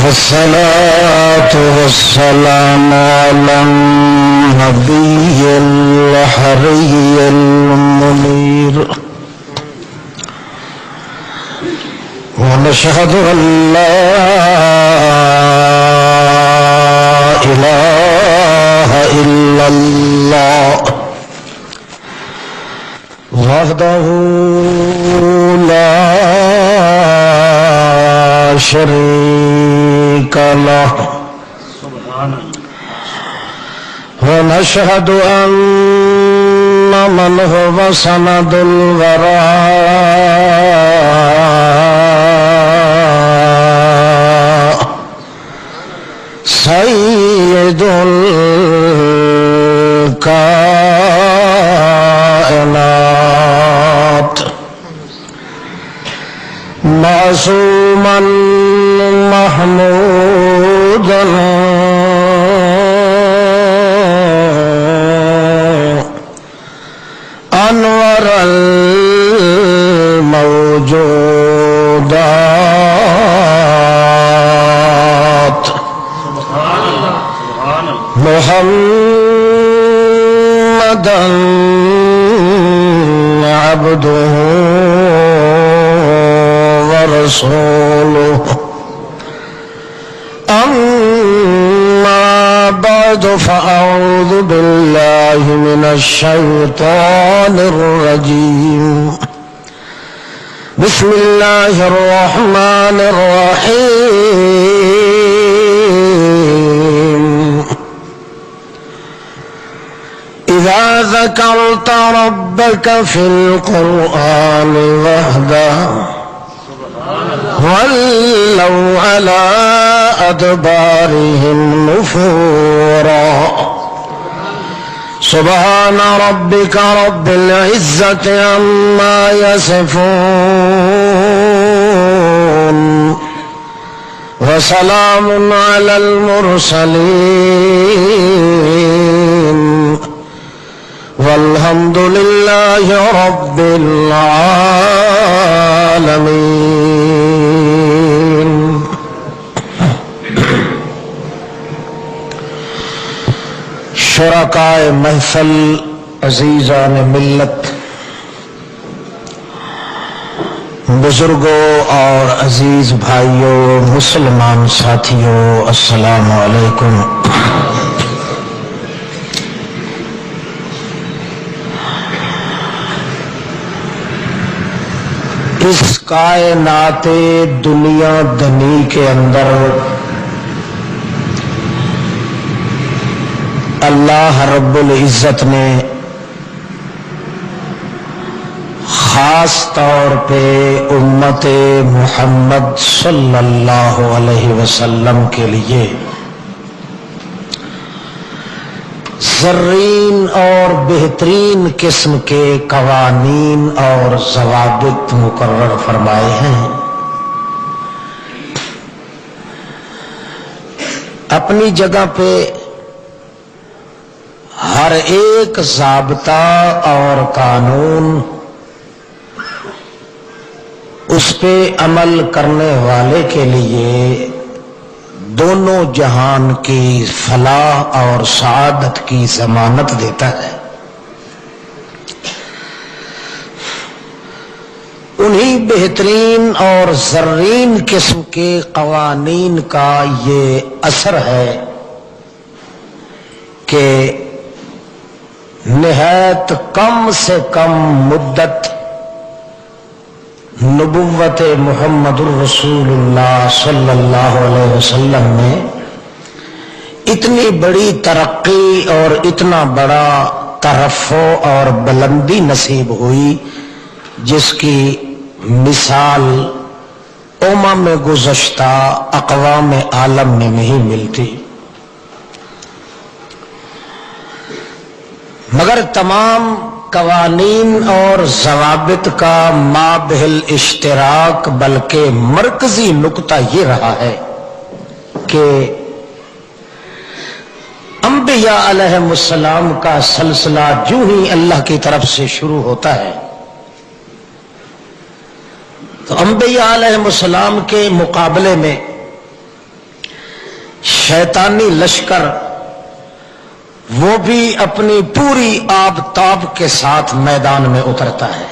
الصلاة والسلام على النبي الحري المنير ونشهد أن لا إله إلا الله وحده لا شريك له ونشهد أن من هو سند الوراء سيد الكائنات معصوما محمودا انور الموجودات محمدا عبده ورسوله أما بعد فأعوذ بالله من الشيطان الرجيم بسم الله الرحمن الرحيم إذا ذكرت ربك في القرآن وحده ولوا على أدبارهم نفورا سبحان ربك رب العزة عما يصفون وسلام على المرسلين والحمد لله رب العالمين. شرکائے محفل، عزیزان ملت، بزرگوں اور عزیز بھائیوں، مسلمان ساتھیوں، السلام علیکم. اس کائنات دنیا دنی کے اندر اللہ رب العزت نے خاص طور پہ امت محمد صلی اللہ علیہ وسلم کے لیے زرین اور بہترین قسم کے قوانین اور ضوابط مقرر فرمائے ہیں. اپنی جگہ پہ ہر ایک ضابطہ اور قانون اس پہ عمل کرنے والے کے لیے دونوں جہان کی فلاح اور سعادت کی ضمانت دیتا ہے. انہی بہترین اور زرین قسم کے قوانین کا یہ اثر ہے کہ نہایت کم سے کم مدت نبوت محمد الرسول اللہ صلی اللہ علیہ وسلم میں اتنی بڑی ترقی اور اتنا بڑا ترفع اور بلندی نصیب ہوئی جس کی مثال امم گزشتہ اقوام عالم میں نہیں ملتی. مگر تمام قوانین اور ضوابط کا مابہل اشتراک بلکہ مرکزی نقطہ یہ رہا ہے کہ انبیاء علیہم السلام کا سلسلہ جو ہی اللہ کی طرف سے شروع ہوتا ہے تو انبیاء علیہم السلام کے مقابلے میں شیطانی لشکر وہ بھی اپنی پوری آب تاب کے ساتھ میدان میں اترتا ہے۔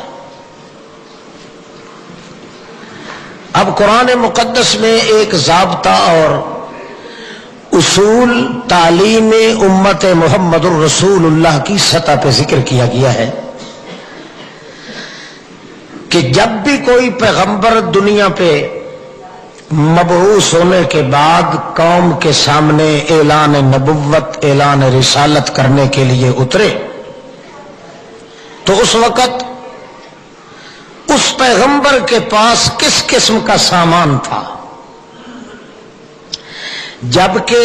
اب قرآن مقدس میں ایک ضابطہ اور اصول تعلیم امت محمد الرسول اللہ کی سطح پہ ذکر کیا گیا ہے کہ جب بھی کوئی پیغمبر دنیا پہ مبعوث ہونے کے بعد قوم کے سامنے اعلان نبوت اعلان رسالت کرنے کے لیے اترے تو اس وقت اس پیغمبر کے پاس کس قسم کا سامان تھا؟ جبکہ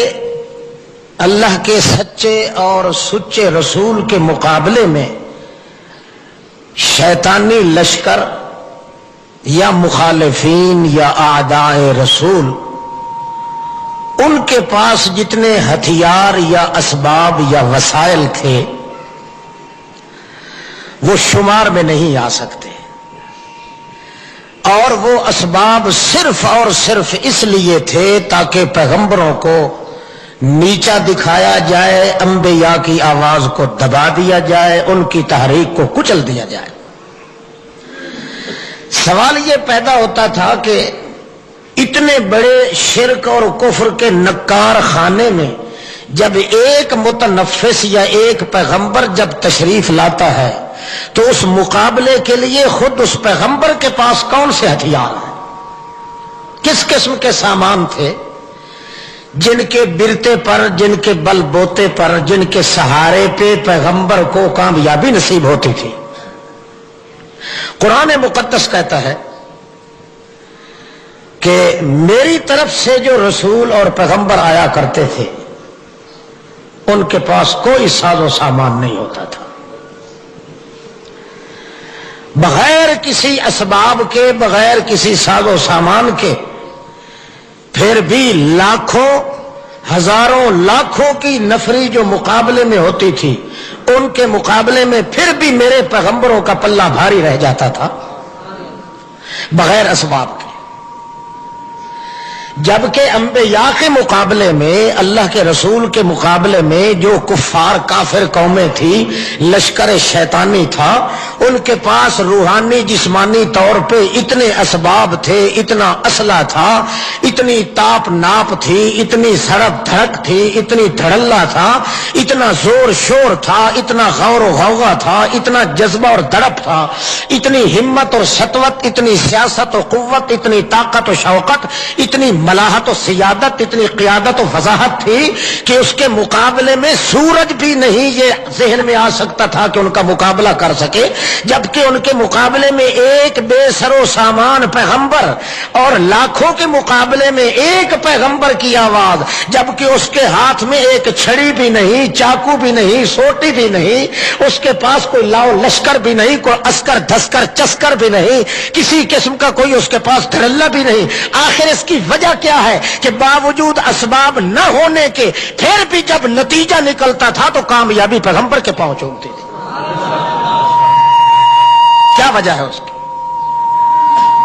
اللہ کے سچے اور سچے رسول کے مقابلے میں شیطانی لشکر یا مخالفین یا اعداء رسول ان کے پاس جتنے ہتھیار یا اسباب یا وسائل تھے وہ شمار میں نہیں آ سکتے، اور وہ اسباب صرف اور صرف اس لیے تھے تاکہ پیغمبروں کو نیچا دکھایا جائے، انبیاء کی آواز کو دبا دیا جائے، ان کی تحریک کو کچل دیا جائے۔ سوال یہ پیدا ہوتا تھا کہ اتنے بڑے شرک اور کفر کے نکار خانے میں جب ایک متنفس یا ایک پیغمبر جب تشریف لاتا ہے تو اس مقابلے کے لیے خود اس پیغمبر کے پاس کون سے ہتھیار ہیں، کس قسم کے سامان تھے جن کے برتے پر، جن کے بل بوتے پر، جن کے سہارے پہ پیغمبر کو کامیابی نصیب ہوتی تھی؟ قرآن مقدس کہتا ہے کہ میری طرف سے جو رسول اور پیغمبر آیا کرتے تھے ان کے پاس کوئی ساز و سامان نہیں ہوتا تھا، بغیر کسی اسباب کے، بغیر کسی ساز و سامان کے، پھر بھی لاکھوں ہزاروں لاکھوں کی نفری جو مقابلے میں ہوتی تھی ان کے مقابلے میں پھر بھی میرے پیغمبروں کا پلہ بھاری رہ جاتا تھا بغیر اسباب کے۔ جبکہ انبیاء کے مقابلے میں، اللہ کے رسول کے مقابلے میں جو کفار کافر قومیں تھی، لشکر شیطانی تھا، ان کے پاس روحانی جسمانی طور پہ اتنے اسباب تھے، اتنا اسلحہ تھا، اتنی تاپ ناپ تھی، اتنی سڑک دھڑک تھی، اتنی دھڑلہ تھا، اتنا زور شور تھا، اتنا غور و غوغا تھا، اتنا جذبہ اور دڑپ تھا، اتنی ہمت اور سطوت، اتنی سیاست و قوت، اتنی طاقت و شوقت، اتنی ملاحت و سیادت، اتنی قیادت و وضاحت تھی کہ اس کے مقابلے میں سورج بھی نہیں یہ ذہن میں آ سکتا تھا کہ ان کا مقابلہ کر سکے، جبکہ ان کے مقابلے میں ایک بے سر و سامان پیغمبر اور لاکھوں کے مقابلے میں ایک پیغمبر کی آواز، جبکہ اس کے ہاتھ میں ایک چھڑی بھی نہیں، چاقو بھی نہیں، سوٹی بھی نہیں، اس کے پاس کوئی لاؤ لشکر بھی نہیں، کوئی عسکر دھسکر چسکر بھی نہیں، کسی قسم کا کوئی اس کے پاس دھڑلہ بھی نہیں۔ آخر اس کی وجہ کیا ہے کہ باوجود اسباب نہ ہونے کے پھر بھی جب نتیجہ نکلتا تھا تو کامیابی پیغمبر کے پاؤں چومتی تھی۔ کیا وجہ ہے اس کی؟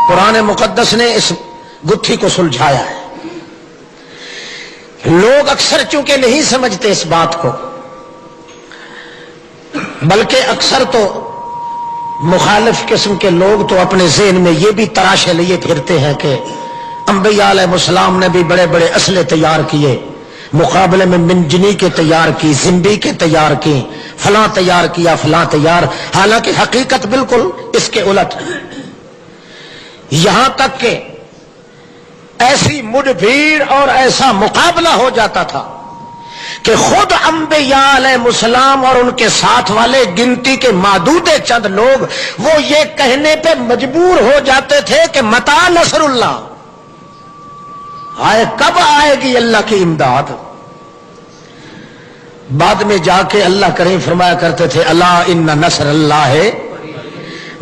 قرآن مقدس نے اس گتھی کو سلجھایا ہے۔ لوگ اکثر چونکہ نہیں سمجھتے اس بات کو، بلکہ اکثر تو مخالف قسم کے لوگ تو اپنے ذہن میں یہ بھی تراشے لیے پھرتے ہیں کہ انبیاء علیہ السلام نے بھی بڑے بڑے اسلحے تیار کیے، مقابلے میں منجنی کے تیار کی، زمبی کے تیار کی، فلاں تیار کیا، فلاں تیار، حالانکہ حقیقت بالکل اس کے الٹ ہے۔ یہاں تک کہ ایسی مڈ بھیڑ اور ایسا مقابلہ ہو جاتا تھا کہ خود انبیاء علیہ السلام اور ان کے ساتھ والے گنتی کے معدود چند لوگ وہ یہ کہنے پہ مجبور ہو جاتے تھے کہ متی نصر اللہ، آئے کب آئے گی اللہ کی امداد؟ بعد میں جا کے اللہ کریم فرمایا کرتے تھے الا ان نصر اللہ ہے،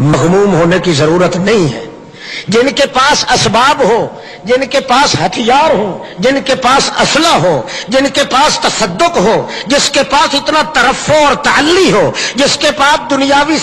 مغموم ہونے کی ضرورت نہیں ہے، جن کے پاس اسباب ہو، جن کے پاس ہتھیار ہو، جن کے پاس اسلحہ ہو، جن کے پاس تصدق ہو، جس کے پاس اتنا ترفع اور تعلی ہو، جس کے پاس دنیاوی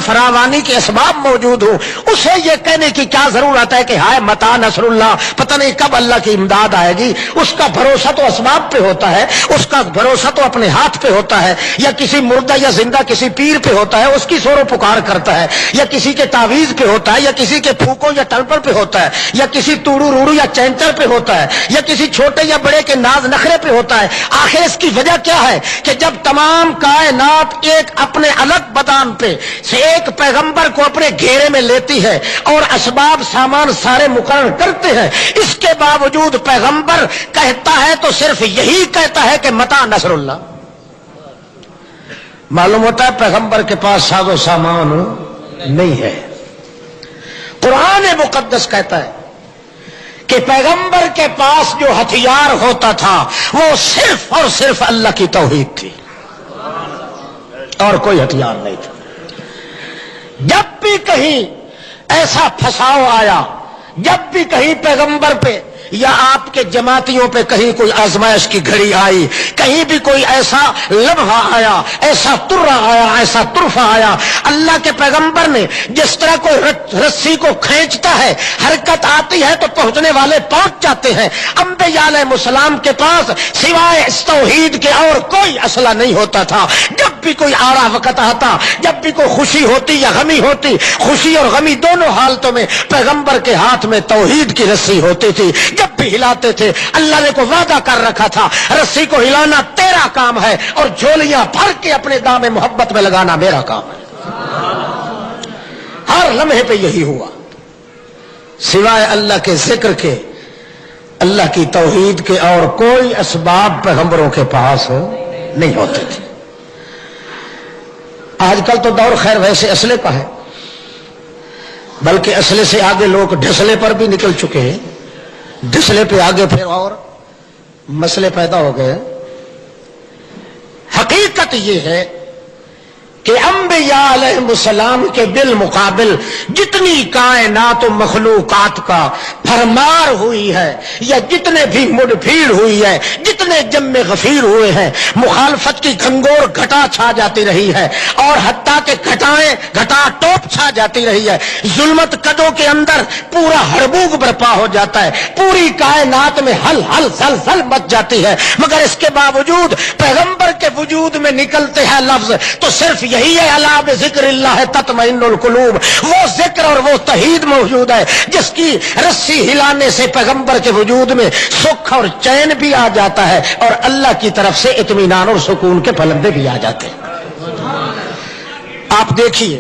فراوانی کے اسباب موجود ہو، اسے یہ کہنے کی کیا ضرورت ہے کہ ہائے متا نصر اللہ، پتہ نہیں کب اللہ کی امداد آئے گی؟ اس کا بھروسہ تو اسباب پہ ہوتا ہے، اس کا بھروسہ تو اپنے ہاتھ پہ ہوتا ہے، یا کسی مردہ یا زندہ کسی پیر پہ ہوتا ہے، اس کی زور و پکار کرتا ہے، یا کسی کے تعویذ پہ ہوتا ہے، یا کسی کے پھوکوں یا ٹلپر پہ ہوتا ہے، یا کسی توڑو روڑو یا چینٹر پہ ہوتا ہے، یا کسی چھوٹے یا بڑے کے ناز نخرے پہ ہوتا ہے۔ آخر اس کی وجہ کیا ہے کہ جب تمام کائنات ایک اپنے الگ بدان پہ سے ایک پیغمبر کو اپنے گھیرے میں لیتی ہے اور اسباب سامان سارے مقرر کرتے ہیں، اس کے باوجود پیغمبر کہتا ہے تو صرف یہی کہتا ہے کہ متا نصر اللہ۔ معلوم ہوتا ہے پیغمبر کے پاس ساز و سامان نہیں ہے۔ قرآن مقدس کہتا ہے کہ پیغمبر کے پاس جو ہتھیار ہوتا تھا وہ صرف اور صرف اللہ کی توحید تھی، اور کوئی ہتھیار نہیں تھا۔ جب بھی کہیں ایسا پھساؤ آیا، جب بھی کہیں پیغمبر پہ یا آپ کے جماعتیوں پہ کہیں کوئی آزمائش کی گھڑی آئی، کہیں بھی کوئی ایسا لمحہ آیا، ایسا ترہ آیا، ایسا طرفہ آیا، اللہ کے پیغمبر نے جس طرح کوئی رسی کو کھینچتا ہے، حرکت آتی ہے تو پہنچنے والے پہنچ جاتے ہیں۔ انبیاء علیہ السلام کے پاس سوائے اس توحید کے اور کوئی اسلحہ نہیں ہوتا تھا۔ جب بھی کوئی آڑا وقت آتا، جب بھی کوئی خوشی ہوتی یا غمی ہوتی، خوشی اور غمی دونوں حالتوں میں پیغمبر کے ہاتھ میں توحید کی رسی ہوتی تھی۔ جب بھی ہلاتے تھے، اللہ نے کو وعدہ کر رکھا تھا رسی کو ہلانا تیرا کام ہے اور جھولیاں بھر کے اپنے دام محبت میں لگانا میرا کام ہے۔ ہر لمحے پہ یہی ہوا، سوائے اللہ کے ذکر کے، اللہ کی توحید کے اور کوئی اسباب پیغمبروں کے پاس نہیں ہوتے تھے۔ آج کل تو دور خیر ویسے اسلحے کا ہے، بلکہ اسلحے سے آگے لوگ ڈھسلے پر بھی نکل چکے ہیں، ڈھسلے پہ آگے پھر اور مسئلے پیدا ہو گئے۔ حقیقت یہ ہے کہ انبیاء علیہ السلام کے بالمقابل جتنی کائنات و مخلوقات کا بھرمار ہوئی ہے، یا جتنے بھی مڈ بھیڑ ہوئی ہے، جتنے جم غفیر ہوئے ہیں، مخالفت کی گھنگور گھٹا چھا جاتی رہی ہے، اور حتیٰ کہ گھٹا ٹوپ چھا جاتی رہی ہے، ظلمت قدوں کے اندر پورا ہڑبوک برپا ہو جاتا ہے، پوری کائنات میں ہل ہل زل زل مچ جاتی ہے، مگر اس کے باوجود پیغمبر کے وجود میں نکلتے ہیں لفظ تو صرف یہی ہے، الا بذکر اللہ تطمئن القلوب۔ وہ ذکر اور وہ توحید موجود ہے جس کی رسی ہلانے سے پیغمبر کے وجود میں سکھ اور چین بھی آ جاتا ہے، اور اللہ کی طرف سے اطمینان اور سکون کے پلندے بھی آ جاتے ہیں۔ آپ دیکھیے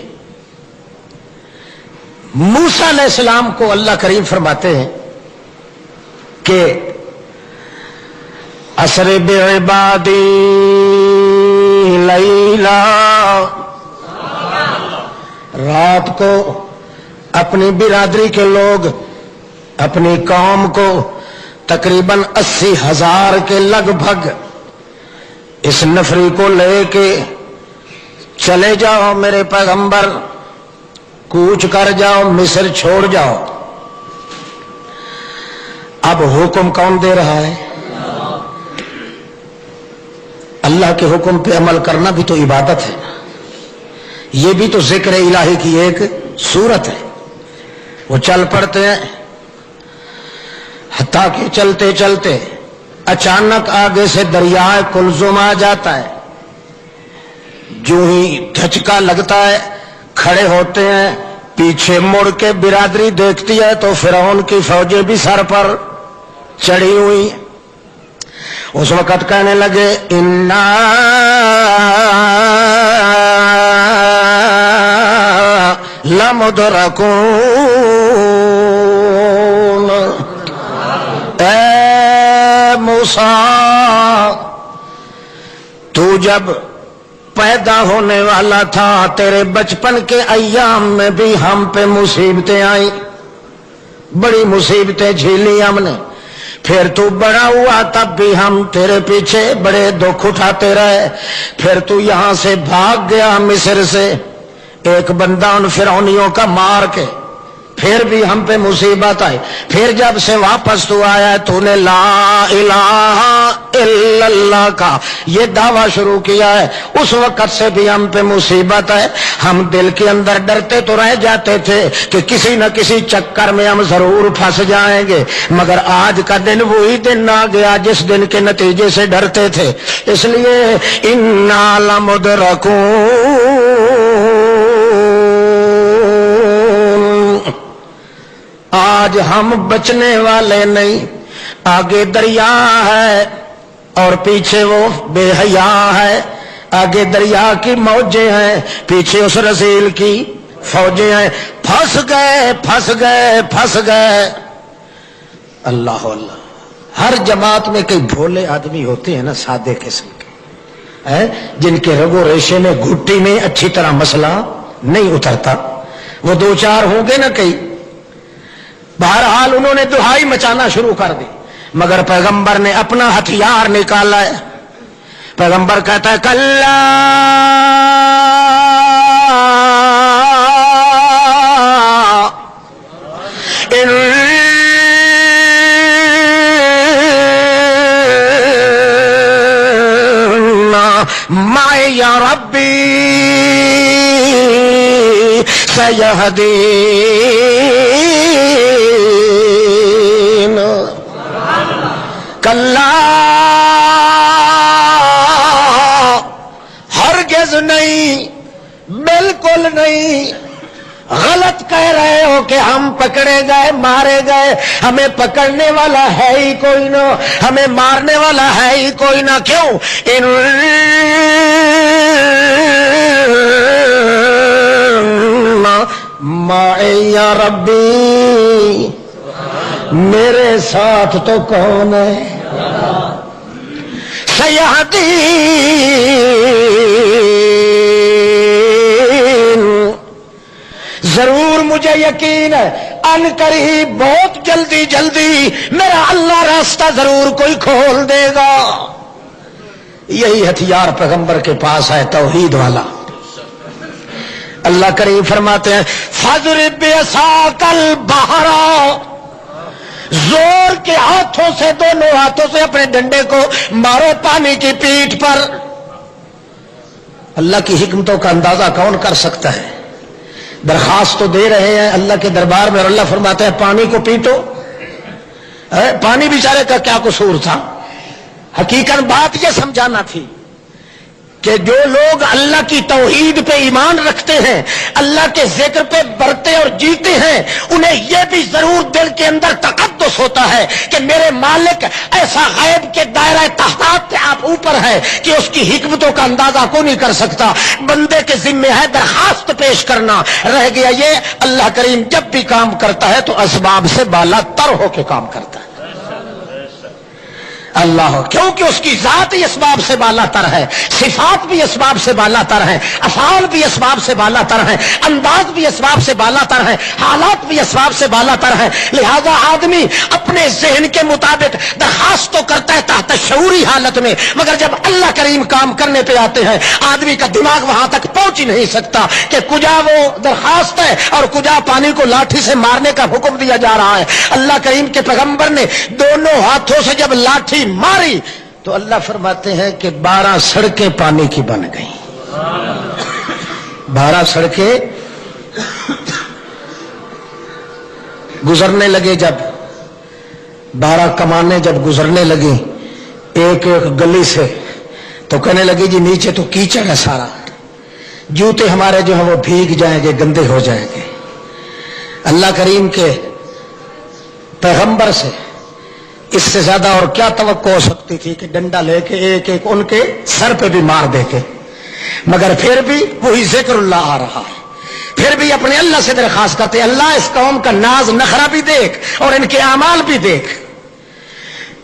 موسیٰ علیہ السلام کو اللہ کریم فرماتے ہیں کہ اسر بعبادی لیلا، رات کو اپنی برادری کے لوگ، اپنی قوم کو تقریباً 80,000 کے لگ بھگ اس نفری کو لے کے چلے جاؤ میرے پیغمبر، کوچ کر جاؤ، مصر چھوڑ جاؤ۔ اب حکم کون دے رہا ہے؟ اللہ کے حکم پہ عمل کرنا بھی تو عبادت ہے، یہ بھی تو ذکر الہی کی ایک صورت ہے۔ وہ چل پڑتے ہیں، حتیٰ کہ چلتے چلتے اچانک آگے سے دریائے کلزم آ جاتا ہے، جو ہی دھچکا لگتا ہے کھڑے ہوتے ہیں، پیچھے مڑ کے برادری دیکھتی ہے تو فرعون کی فوجیں بھی سر پر چڑھی ہوئی۔ اس وقت کہنے لگے انا لمدرکون، اے موسیٰ تو جب پیدا ہونے والا تھا تیرے بچپن کے ایام میں بھی ہم پہ مصیبتیں آئیں، بڑی مصیبتیں جھیلی ہم نے، پھر تو بڑا ہوا تب بھی ہم تیرے پیچھے بڑے دکھ اٹھاتے رہے، پھر تو یہاں سے بھاگ گیا مصر سے، ایک بندہ ان فرعونیوں کا مار کے پھر بھی ہم پہ مصیبت آئی، پھر جب سے واپس تو آیا تو نے لا الہ الا اللہ کا یہ دعویٰ شروع کیا ہے، اس وقت سے بھی ہم پہ مصیبت ہے۔ ہم دل کے اندر ڈرتے تو رہ جاتے تھے کہ کسی نہ کسی چکر میں ہم ضرور پھنس جائیں گے، مگر آج کا دن وہی دن آ گیا جس دن کے نتیجے سے ڈرتے تھے، اس لیے انا لمدرکون، آج ہم بچنے والے نہیں۔ آگے دریا ہے اور پیچھے وہ بے حیا ہے، آگے دریا کی موجیں ہیں، پیچھے اس رسول کی فوجیں ہیں، پھنس گئے پھنس گئے پھنس گئے۔ اللہ اللہ، ہر جماعت میں کئی بھولے آدمی ہوتے ہیں نا، سادے قسم کے، جن کے رگو ریشے میں گھٹی میں اچھی طرح مسئلہ نہیں اترتا، وہ دو چار ہوں گے نا کئی، بہرحال انہوں نے دہائی مچانا شروع کر دی، مگر پیغمبر نے اپنا ہتھیار نکالا ہے۔ پیغمبر کہتا ہے کلا معي ربي سيهدين کلا ہرگز نہیں، بالکل نہیں، غلط کہہ رہے ہو کہ ہم پکڑے گئے مارے گئے، ہمیں پکڑنے والا ہے ہی کوئی نہ، ہمیں مارنے والا ہے ہی کوئی نہ، کیوں؟ معی ربی، میرے ساتھ تو کون ہے؟ سیہدین، ضرور مجھے یقین ہے ان قریب بہت جلدی جلدی میرا اللہ راستہ ضرور کوئی کھول دے گا۔ یہی ہتھیار پیغمبر کے پاس ہے، توحید والا۔ اللہ کریم فرماتے ہیں فَاضْرِبْ بِعَصَاكَ الْبَحْرَ، زور کے ہاتھوں سے، دونوں ہاتھوں سے اپنے ڈنڈے کو مارو پانی کی پیٹھ پر۔ اللہ کی حکمتوں کا اندازہ کون کر سکتا ہے؟ درخواست تو دے رہے ہیں اللہ کے دربار میں، اور اللہ فرماتے ہیں پانی کو پیٹو۔ پانی بیچارے کا کیا قصور تھا؟ حقیقت بات یہ سمجھانا تھی کہ جو لوگ اللہ کی توحید پہ ایمان رکھتے ہیں، اللہ کے ذکر پہ برتے اور جیتے ہیں، انہیں یہ بھی ضرور دل کے اندر تقدس ہوتا ہے کہ میرے مالک ایسا غیب کے دائرہ تحت آپ اوپر ہے کہ اس کی حکمتوں کا اندازہ کو نہیں کر سکتا۔ بندے کے ذمہ ہے درخواست پیش کرنا، رہ گیا یہ اللہ کریم جب بھی کام کرتا ہے تو اسباب سے بالا تر ہو کے کام کرتا ہے۔ اللہ، کیونکہ اس کی ذات ہی اسباب سے بالا تر ہے، صفات بھی اسباب سے بالا تر ہیں، افعال بھی اسباب سے بالا تر ہیں، انداز بھی اسباب سے بالا تر ہیں، حالات بھی اسباب سے بالا تر ہیں۔ لہذا آدمی اپنے ذہن کے مطابق درخواست تو کرتا ہے تحت شعوری حالت میں، مگر جب اللہ کریم کام کرنے پہ آتے ہیں آدمی کا دماغ وہاں تک پہنچ ہی نہیں سکتا کہ کجا وہ درخواست ہے اور کجا پانی کو لاٹھی سے مارنے کا حکم دیا جا رہا ہے۔ اللہ کریم کے پیغمبر نے دونوں ہاتھوں سے جب لاٹھی ماری تو اللہ فرماتے ہیں کہ 12 سڑکیں پانی کی بن گئیں۔ 12 سڑکیں گزرنے لگے، جب 12 کمانیں جب گزرنے لگی ایک ایک گلی سے تو کہنے لگی جی نیچے تو کیچڑ ہے سارا، جوتے ہمارے جو ہیں وہ بھیگ جائیں گے، گندے ہو جائیں گے۔ اللہ کریم کے پیغمبر سے اس سے زیادہ اور کیا توقع ہو سکتی تھی کہ ڈنڈا لے کے ایک ایک ان کے سر پہ بھی مار دیتے، مگر پھر بھی وہی ذکر اللہ آ رہا ہے، پھر بھی اپنے اللہ سے درخواست کرتے اللہ اس قوم کا ناز نخرہ بھی دیکھ اور ان کے اعمال بھی دیکھ۔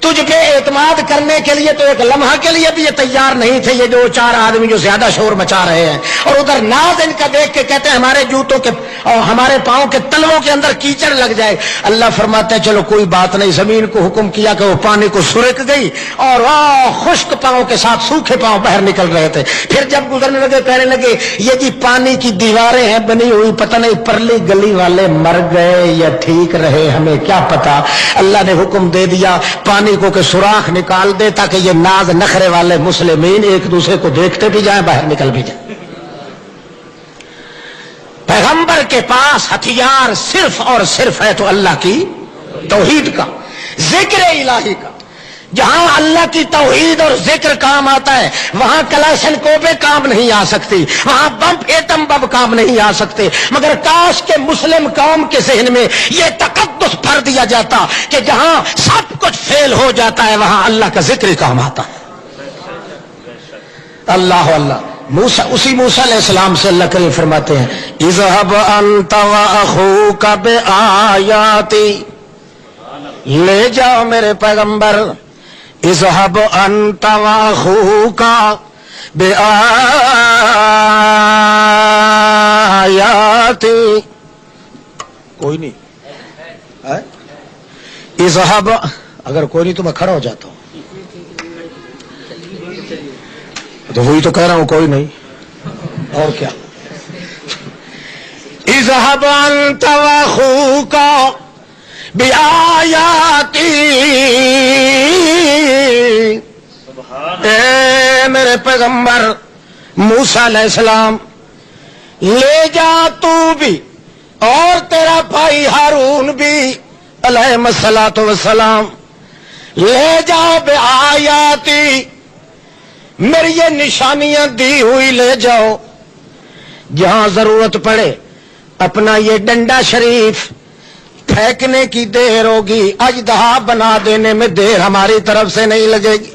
تجھ پہ اعتماد کرنے کے لیے تو ایک لمحہ کے لیے بھی یہ تیار نہیں تھے، یہ 2-4 آدمی جو زیادہ شور مچا رہے ہیں، اور ادھر ناز ان کا دیکھ کے کہتے ہیں ہمارے جوتوں کے اور ہمارے پاؤں کے تلووں کے اندر کیچڑ لگ جائے. اللہ فرماتا ہے چلو کوئی بات نہیں. زمین کو حکم کیا کہ وہ پانی کو سرک گئی اور خشک پاؤں کے ساتھ سوکھے پاؤں باہر نکل رہے تھے. پھر جب گزرنے لگے کہنے لگے یہ جی پانی کی دیواریں ہیں بنی ہوئی, پتہ نہیں پرلی گلی والے مر گئے یا ٹھیک رہے, ہمیں کیا پتا. اللہ نے حکم دے دیا پانی کو کہ سوراخ نکال دے تاکہ یہ ناز نخرے والے مسلمین ایک دوسرے کو دیکھتے بھی جائیں باہر نکل بھی جائیں. پیغمبر کے پاس ہتھیار صرف اور صرف ہے تو اللہ کی توحید کا, ذکر الہی کا. جہاں اللہ کی توحید اور ذکر کام آتا ہے وہاں کلاشن کوبے کام نہیں آ سکتی, وہاں بم ایٹم بم کام نہیں آ سکتے. مگر کاش کے مسلم قوم کے ذہن میں یہ تقدس بھر دیا جاتا کہ جہاں سب کچھ فیل ہو جاتا ہے وہاں اللہ کا ذکر ہی کام آتا ہے. اللہ اللہ. اسی موسیٰ علیہ السلام سے اللہ کریم فرماتے ہیں اذهب انت واخوك بآیاتی, لے جاؤ میرے پیغمبر, اذهب انت واخوك بآیاتی. کوئی نہیں اذهب, اگر کوئی نہیں تو میں کھڑا ہو جاتا ہوں. تو وہی تو کہہ رہا ہوں کوئی نہیں اور کیا. اذهب انت واخوك بآیاتی, اے میرے پیغمبر موسیٰ علیہ السلام لے جا تو بھی اور تیرا بھائی ہارون بھی علیہ الصلوۃ والسلام, لے جاؤ بآیاتی, میری یہ نشانیاں دی ہوئی لے جاؤ. جہاں ضرورت پڑے اپنا یہ ڈنڈا شریف پھینکنے کی دیر ہوگی, اژدہا بنا دینے میں دیر ہماری طرف سے نہیں لگے گی.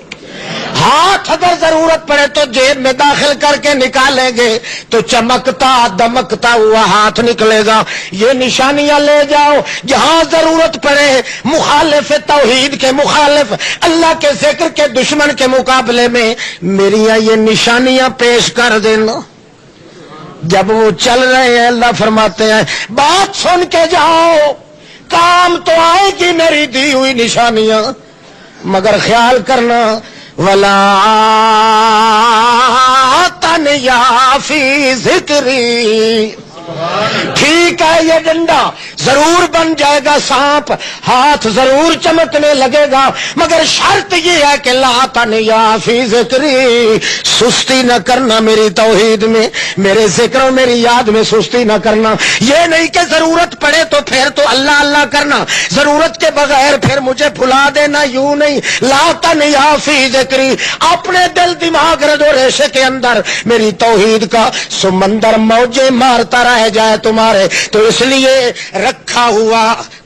ہاتھ اگر ضرورت پڑے تو جیب میں داخل کر کے نکالیں گے تو چمکتا دمکتا ہوا ہاتھ نکلے گا. یہ نشانیاں لے جاؤ. جہاں ضرورت پڑے مخالف توحید کے, مخالف اللہ کے ذکر کے دشمن کے مقابلے میں میری یہ نشانیاں پیش کر دینا. جب وہ چل رہے ہیں اللہ فرماتے ہیں بات سن کے جاؤ, کام تو آئے گی میری دی ہوئی نشانیاں, مگر خیال کرنا ولا تنیا فی ذکری. ٹھیک ہے یہ ڈنڈا ضرور بن جائے گا سانپ, ہاتھ ضرور چمکنے لگے گا, مگر شرط یہ ہے کہ لا تنیا فی ذکری, سستی نہ کرنا میری توحید میں, میرے ذکر اور میری یاد میں سستی نہ کرنا. یہ نہیں کہ ضرورت پڑے تو پھر تو اللہ اللہ کرنا, ضرورت کے بغیر پھر مجھے بھلا دینا, یوں نہیں. لا تنیا فی ذکری, اپنے دل دماغ رد و ریشے کے اندر میری توحید کا سمندر موجیں مارتا رہ جائے تمہارے, تو اس لیے رکھا ہوا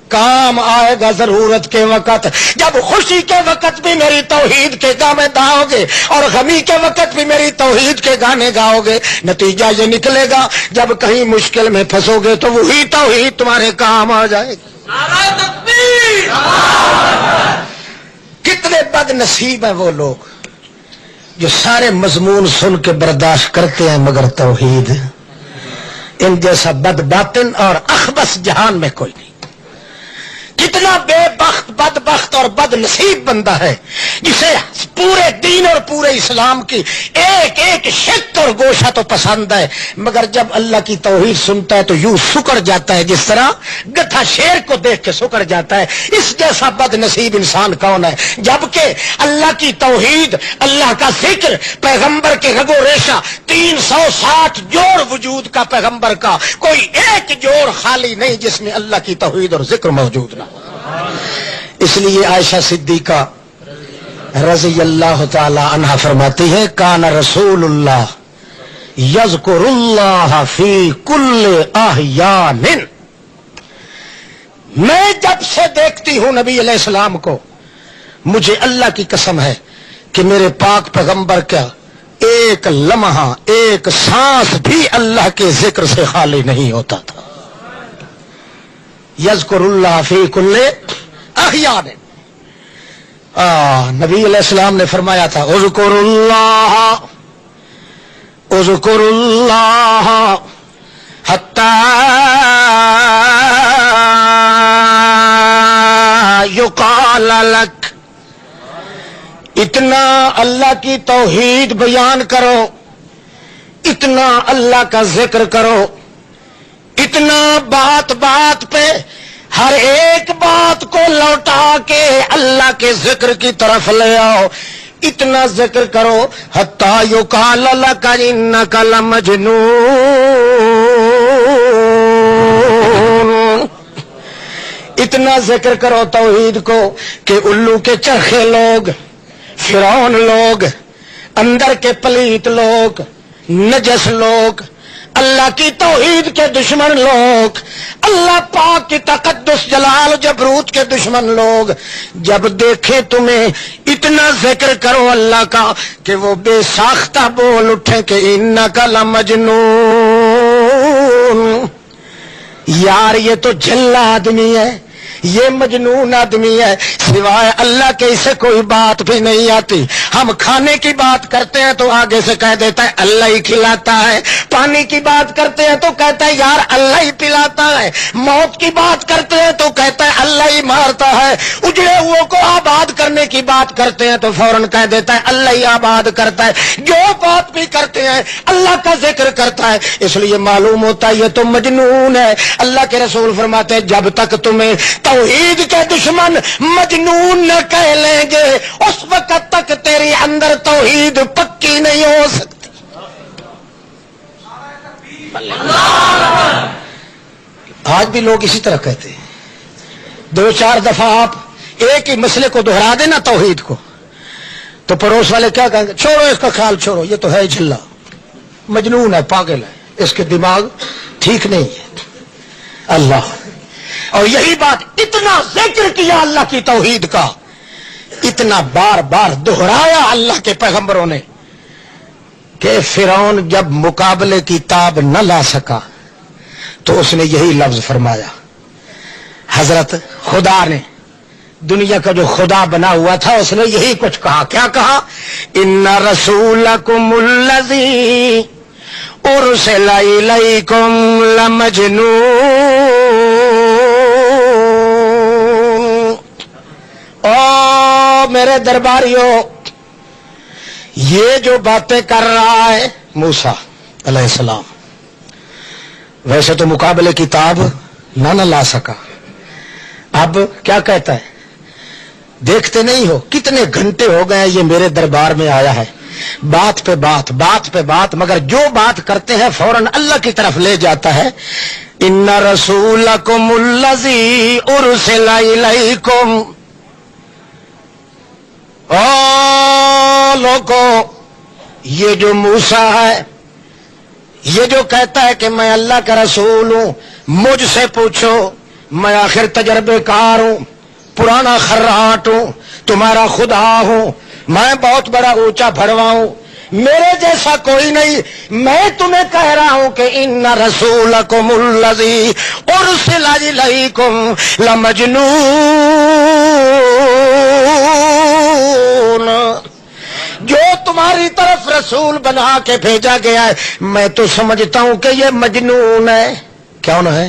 کام آئے گا ضرورت کے وقت. جب خوشی کے وقت بھی میری توحید کے گانے گاؤ گے اور غمی کے وقت بھی میری توحید کے گانے گاؤ گے, نتیجہ یہ نکلے گا جب کہیں مشکل میں پھنسو گے تو وہی توحید تمہارے کام آ جائے گی. نعرہ تکبیر. کتنے بد نصیب ہیں وہ لوگ جو سارے مضمون سن کے برداشت کرتے ہیں مگر توحید, ان جیسا بد باطن اور اخبث جہان میں کوئی نہیں. کتنا بے بخت بد بخت اور بد نصیب بندہ ہے جسے پورے دین اور پورے اسلام کی ایک ایک شق اور گوشہ تو پسند ہے, مگر جب اللہ کی توحید سنتا ہے تو یوں سکڑ جاتا ہے جس طرح گدھا شیر کو دیکھ کے سکڑ جاتا ہے. اس جیسا بد نصیب انسان کون ہے؟ جبکہ اللہ کی توحید, اللہ کا ذکر, پیغمبر کے رگ و ریشہ 360 جوڑ وجود کا پیغمبر کا کوئی ایک جوڑ خالی نہیں جس میں اللہ کی توحید اور ذکر موجود نہ. اس لیے عائشہ صدیقہ رضی اللہ تعالی عنہ فرماتی ہے کان رسول اللہ یذکر اللہ فی کل احیان. میں جب سے دیکھتی ہوں نبی علیہ السلام کو, مجھے اللہ کی قسم ہے کہ میرے پاک پیغمبر کا ایک لمحہ ایک سانس بھی اللہ کے ذکر سے خالی نہیں ہوتا تھا. یذکر اللہ فی کل احیان. نبی علیہ السلام نے فرمایا تھا اذکر اللہ حتی یقال لک، اتنا اللہ کی توحید بیان کرو، اتنا اللہ کا ذکر کرو، اتنا بات بات پہ ہر ایک بات کو لوٹا کے اللہ کے ذکر کی طرف لے آؤ، اتنا ذکر کرو حتی یقال لک انک لمجنون، اتنا ذکر کرو توحید کو کہ الو کے چرخے لوگ، فرعون لوگ، اندر کے پلیت لوگ، نجس لوگ، اللہ کی توحید کے دشمن لوگ، اللہ پاک کی تقدس جلال جبروت کے دشمن لوگ جب دیکھیں تمہیں اتنا ذکر کرو اللہ کا کہ وہ بے ساختہ بول اٹھے کہ انک لمجنون، یار یہ تو جھلا آدمی ہے، یہ مجنون آدمی ہے، سوائے اللہ کے اسے کوئی بات بھی نہیں آتی۔ ہم کھانے کی بات کرتے ہیں تو آگے سے کہہ دیتا ہے اللہ ہی کھلاتا ہے، پانی کی بات کرتے ہیں تو کہتا ہے یار اللہ ہی پلاتا ہے، موت کی بات کرتے ہیں تو کہتا ہے اللہ ہی مارتا ہے، اجڑے ہوئے کو آباد کرنے کی بات کرتے ہیں تو فوراً کہہ دیتا ہے اللہ ہی آباد کرتا ہے، جو بات بھی کرتے ہیں اللہ کا ذکر کرتا ہے، اس لیے معلوم ہوتا ہے یہ تو مجنون ہے۔ اللہ کے رسول فرماتے ہیں جب تک تمہیں توحید کے دشمن مجنون نہ کہہ لیں گے اس وقت تک تیری اندر توحید پکی نہیں ہو سکتی۔ آج بھی لوگ اسی طرح کہتے ہیں، دو چار دفعہ آپ ایک ہی مسئلے کو دہرا دینا توحید کو تو پڑوس والے کیا کہیں گے، چھوڑو اس کا خیال چھوڑو، یہ تو ہے جھلا، مجنون ہے، پاگل ہے، اس کے دماغ ٹھیک نہیں ہے۔ اللہ، اور یہی بات اتنا ذکر کیا اللہ کی توحید کا، اتنا بار بار دہرایا اللہ کے پیغمبروں نے کہ فرعون جب مقابلے کی تاب نہ لا سکا تو اس نے یہی لفظ فرمایا، حضرت خدا نے، دنیا کا جو خدا بنا ہوا تھا اس نے یہی کچھ کہا، کیا کہا، ان رسولکم الذی ارسل الیکم لمجنون، او میرے درباریوں، یہ جو باتیں کر رہا ہے موسیٰ علیہ السلام، ویسے تو مقابلے کی تاب نہ لا سکا، اب کیا کہتا ہے، دیکھتے نہیں ہو کتنے گھنٹے ہو گئے یہ میرے دربار میں آیا ہے، بات پہ بات، بات پہ بات، مگر جو بات کرتے ہیں فوراً اللہ کی طرف لے جاتا ہے۔ ان رسولکم الذی ارسل الیکم، او لوگو، یہ جو موسیٰ ہے، یہ جو کہتا ہے کہ میں اللہ کا رسول ہوں، مجھ سے پوچھو، میں آخر تجربے کار ہوں، پرانا خراٹ ہوں، تمہارا خدا ہوں، میں بہت بڑا اونچا بھڑوا ہوں، میرے جیسا کوئی نہیں، میں تمہیں کہہ رہا ہوں کہ ان رسولکم الذی ارسل الیکم لمجنون، جو تمہاری طرف رسول بنا کے بھیجا گیا ہے میں تو سمجھتا ہوں کہ یہ مجنون ہے۔ کون ہے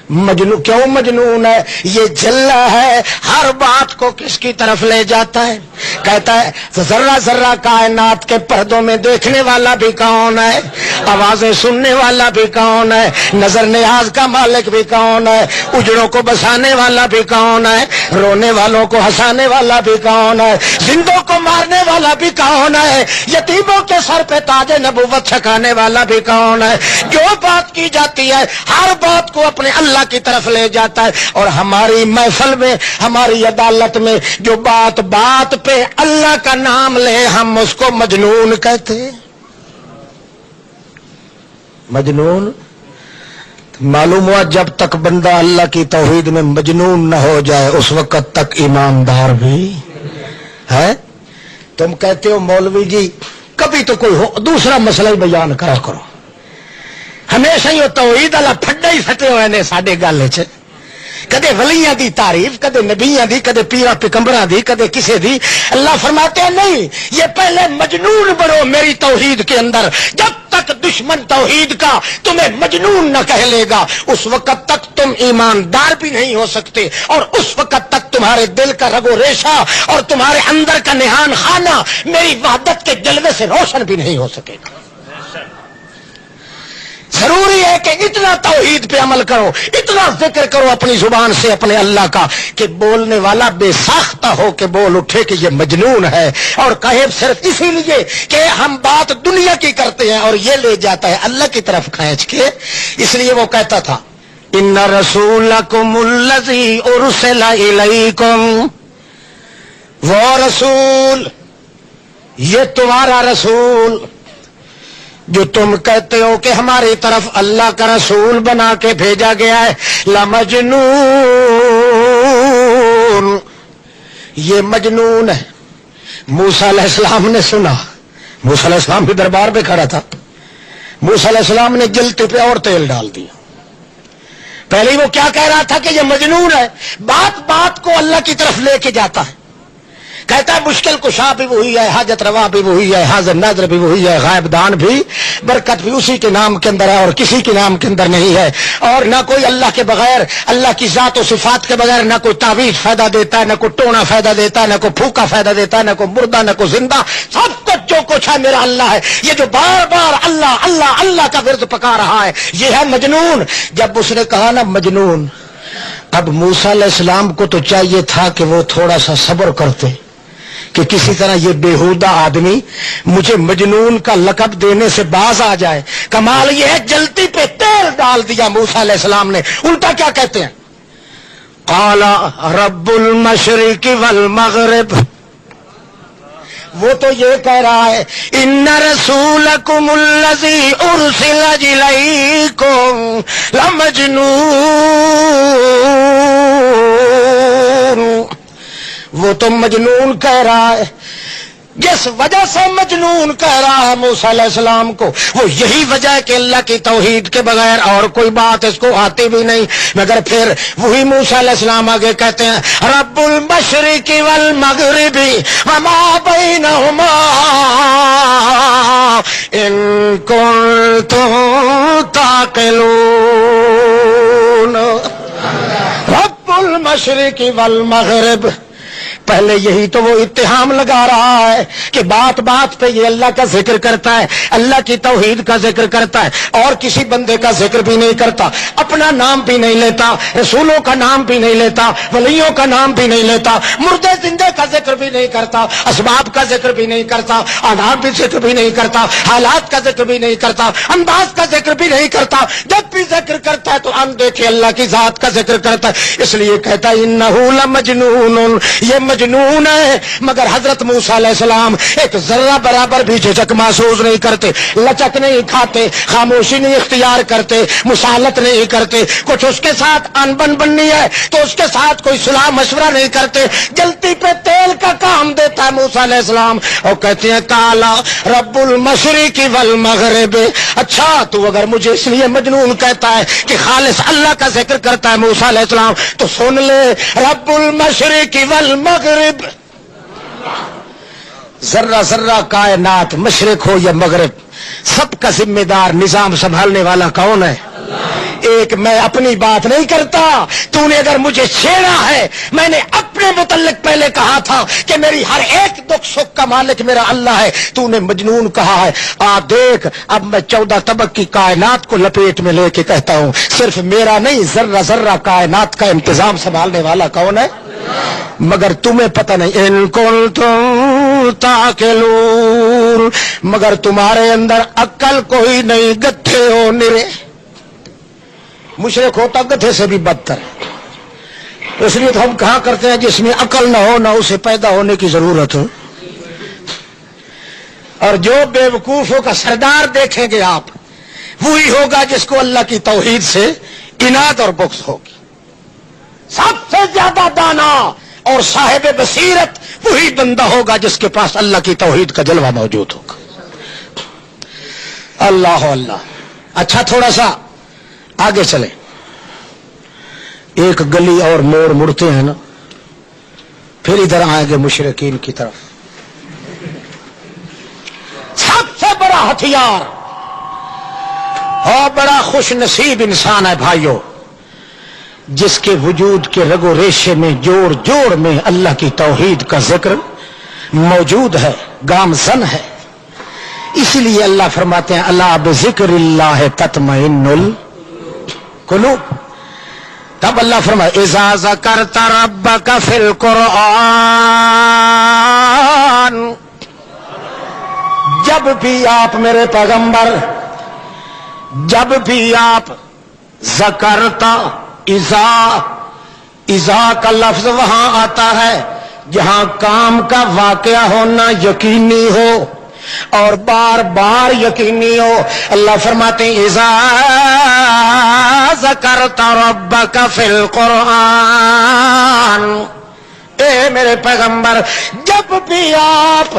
مجنون؟ کیوں مجنون ہے؟ یہ جھلا ہے، ہر بات کو کس کی طرف لے جاتا ہے، کہتا ہے ذرہ ذرہ کائنات کے پردوں میں دیکھنے والا بھی کون ہے، آوازیں سننے والا بھی کون ہے، نظر نیاز کا مالک بھی کون ہے، اجڑوں کو بسانے والا بھی کون ہے، رونے والوں کو ہنسانے والا بھی کون ہے، زندوں کو مارنے والا بھی کون ہے، یتیموں کے سر پہ تاج نبوت چھکانے والا بھی کون ہے۔ جو بات کی جاتی ہے ہر بات کو اپنے اللہ کی طرف لے جاتا ہے، اور ہماری محفل میں، ہماری عدالت میں جو بات بات پہ اللہ کا نام لے ہم اس کو مجنون کہتے ہیں۔ مجنون معلوم ہوا جب تک بندہ اللہ کی توحید میں مجنون نہ ہو جائے اس وقت تک ایماندار بھی ہے۔ تم کہتے ہو مولوی جی کبھی تو کوئی دوسرا مسئلہ ہی بیان کرا کرو، ہمیشہ ہی توحید والا پھڈا ہی سٹے ہوئے نے ساڈے گل چ، کدے ولیاں دی تعریف، کدے نبیاں دی، کدے پیرا پیغمبراں دی، کدے کسے دی۔ اللہ فرماتے ہیں نہیں، یہ پہلے مجنون بنو میری توحید کے اندر، جب تک دشمن توحید کا تمہیں مجنون نہ کہہ لے گا اس وقت تک تم ایماندار بھی نہیں ہو سکتے، اور اس وقت تک تمہارے دل کا رگ و ریشہ اور تمہارے اندر کا نہان خانہ میری وحدت کے جلوے سے روشن بھی نہیں ہو سکے گا۔ ضروری ہے کہ اتنا توحید پہ عمل کرو، اتنا ذکر کرو اپنی زبان سے اپنے اللہ کا کہ بولنے والا بے ساختہ ہو کے بول اٹھے کہ یہ مجنون ہے، اور کہے صرف اسی لیے کہ ہم بات دنیا کی کرتے ہیں اور یہ لے جاتا ہے اللہ کی طرف کھینچ کے۔ اس لیے وہ کہتا تھا ان رسولکم الذی ارسل الیکم، وہ رسول، یہ تمہارا رسول جو تم کہتے ہو کہ ہماری طرف اللہ کا رسول بنا کے بھیجا گیا ہے، لمجنون، یہ مجنون ہے۔ موسیٰ علیہ السلام نے سنا، موسیٰ علیہ السلام بھی دربار پہ کھڑا تھا، موسیٰ علیہ السلام نے جلتی پہ اور تیل ڈال دیا۔ پہلے ہی وہ کیا کہہ رہا تھا کہ یہ مجنون ہے، بات بات کو اللہ کی طرف لے کے جاتا ہے، کہتا ہے مشکل کشا بھی وہی ہے، حاجت روا بھی وہی ہے، حاضر ناظر بھی وہی ہے، غائب دان بھی، برکت بھی اسی کے نام کے اندر ہے اور کسی کے نام کے اندر نہیں ہے، اور نہ کوئی اللہ کے بغیر، اللہ کی ذات و صفات کے بغیر نہ کوئی تعویذ فائدہ دیتا ہے، نہ کوئی ٹونا فائدہ دیتا ہے، نہ کوئی پھوکا فائدہ دیتا ہے، نہ کوئی مردہ نہ کوئی زندہ، سب کچھ جو کچھ ہے میرا اللہ ہے۔ یہ جو بار بار اللہ اللہ اللہ کا ورد پکا رہا ہے یہ ہے مجنون۔ جب اس نے کہا نا مجنون، اب موسیٰ علیہ السلام کو تو چاہیے تھا کہ وہ تھوڑا سا صبر کرتے کہ کسی طرح یہ بےہودہ آدمی مجھے مجنون کا لقب دینے سے باز آ جائے۔ کمال یہ ہے جلتی پہ تیل ڈال دیا موسیٰ علیہ السلام نے۔ الٹا کیا کہتے ہیں؟ قال رب المشرق والمغرب، وہ تو یہ کہہ رہا ہے ان رسولکم الذی ارسل الیکم لمجنون، وہ تو مجنون کہہ رہا ہے۔ جس وجہ سے مجنون کہہ رہا ہے موسیٰ علیہ السلام کو، وہ یہی وجہ ہے کہ اللہ کی توحید کے بغیر اور کوئی بات اس کو آتی بھی نہیں۔ مگر پھر وہی موسیٰ علیہ السلام آگے کہتے ہیں رب المشرق والمغرب وما بینہما ان کنتم تعقلون، رب المشرق والمغرب۔ پہلے یہی تو وہ اتہام لگا رہا ہے کہ بات بات پہ یہ اللہ کا ذکر کرتا ہے، اللہ کی توحید کا ذکر کرتا ہے اور کسی بندے کا ذکر بھی نہیں کرتا، اپنا نام بھی نہیں لیتا، رسولوں کا نام بھی نہیں لیتا، ولیوں کا نام بھی نہیں لیتا، مردے زندے کا ذکر بھی نہیں کرتا، اسباب کا ذکر بھی نہیں کرتا، آداب بھی ذکر بھی نہیں کرتا، حالات کا ذکر بھی نہیں کرتا، انداز کا ذکر بھی نہیں کرتا۔ جب بھی ذکر کرتا ہے تو اندیکھے اللہ کی ذات کا ذکر کرتا ہے۔ اس لیے کہتا ہے انہ لمجنون، یہ مجنون ہے۔ مگر حضرت موسیٰ علیہ السلام ایک ذرہ برابر بھی جھجک محسوس نہیں کرتے، لچک نہیں کھاتے، خاموشی نہیں اختیار کرتے، مسالت نہیں کرتے۔ کچھ اس کے ساتھ انبن بننی ہے تو اس کے ساتھ کوئی صلاح مشورہ نہیں کرتے، جلتی پہ تیل کا کام دیتا ہے موسیٰ علیہ السلام، اور کہتے ہیں کالا رب المشرق والمغرب۔ اچھا تو اگر مجھے اس لیے مجنون کہتا ہے کہ خالص اللہ کا ذکر کرتا ہے موسیٰ علیہ السلام، تو سن لے رب المشرق والمغرب، ذرہ ذرہ کائنات، مشرق ہو یا مغرب، سب کا ذمہ دار نظام سنبھالنے والا کون ہے؟ ایک میں اپنی بات نہیں کرتا، تو نے اگر مجھے چھیڑا ہے، میں نے اپنے متعلق پہلے کہا تھا کہ میری ہر ایک دکھ سکھ کا مالک میرا اللہ ہے، تو نے مجنون کہا ہے۔ دیکھ اب میں 14 طبق کی کائنات کو لپیٹ میں لے کے کہتا ہوں، صرف میرا نہیں، ذرہ ذرہ کائنات کا انتظام سنبھالنے والا کون ہے؟ مگر تمہیں پتہ نہیں، ان کنتم تعقلون، مگر تمہارے اندر عقل کوئی نہیں، گدھے ہو نرے۔ مشرک ہوتا گدھے سے بھی بدتر ہے، اس لیے تو ہم کہا کرتے ہیں جس میں عقل نہ ہو نہ اسے پیدا ہونے کی ضرورت ہو۔ اور جو بے وقوفوں کا سردار دیکھیں گے آپ، وہی ہوگا جس کو اللہ کی توحید سے عناد اور بغض ہوگی۔ سب سے زیادہ دانا اور صاحب بصیرت وہی بندہ ہوگا جس کے پاس اللہ کی توحید کا جلوہ موجود ہوگا۔ اللہ اللہ۔ اچھا تھوڑا سا آگے چلیں، ایک گلی اور موڑ مڑتے ہیں نا، پھر ادھر آئیں گے مشرکین کی طرف۔ سب سے بڑا ہتھیار اور بڑا خوش نصیب انسان ہے بھائیو جس کے وجود کے رگ و ریشے میں جوڑ جوڑ میں اللہ کی توحید کا ذکر موجود ہے، گامزن ہے۔ اسی لیے اللہ فرماتے ہیں الا بذکر اللہ تطمئن القلوب۔ تب اللہ فرمایا اذا ذکرت ربک فی القرآن، جب بھی آپ میرے پیغمبر، جب بھی آپ ذکرتا، اذا کا لفظ وہاں آتا ہے جہاں کام کا واقعہ ہونا یقینی ہو اور بار بار یقینی ہو۔ اللہ فرماتے ہیں اذا ذکرت ربک فی القرآن، اے میرے پیغمبر جب بھی آپ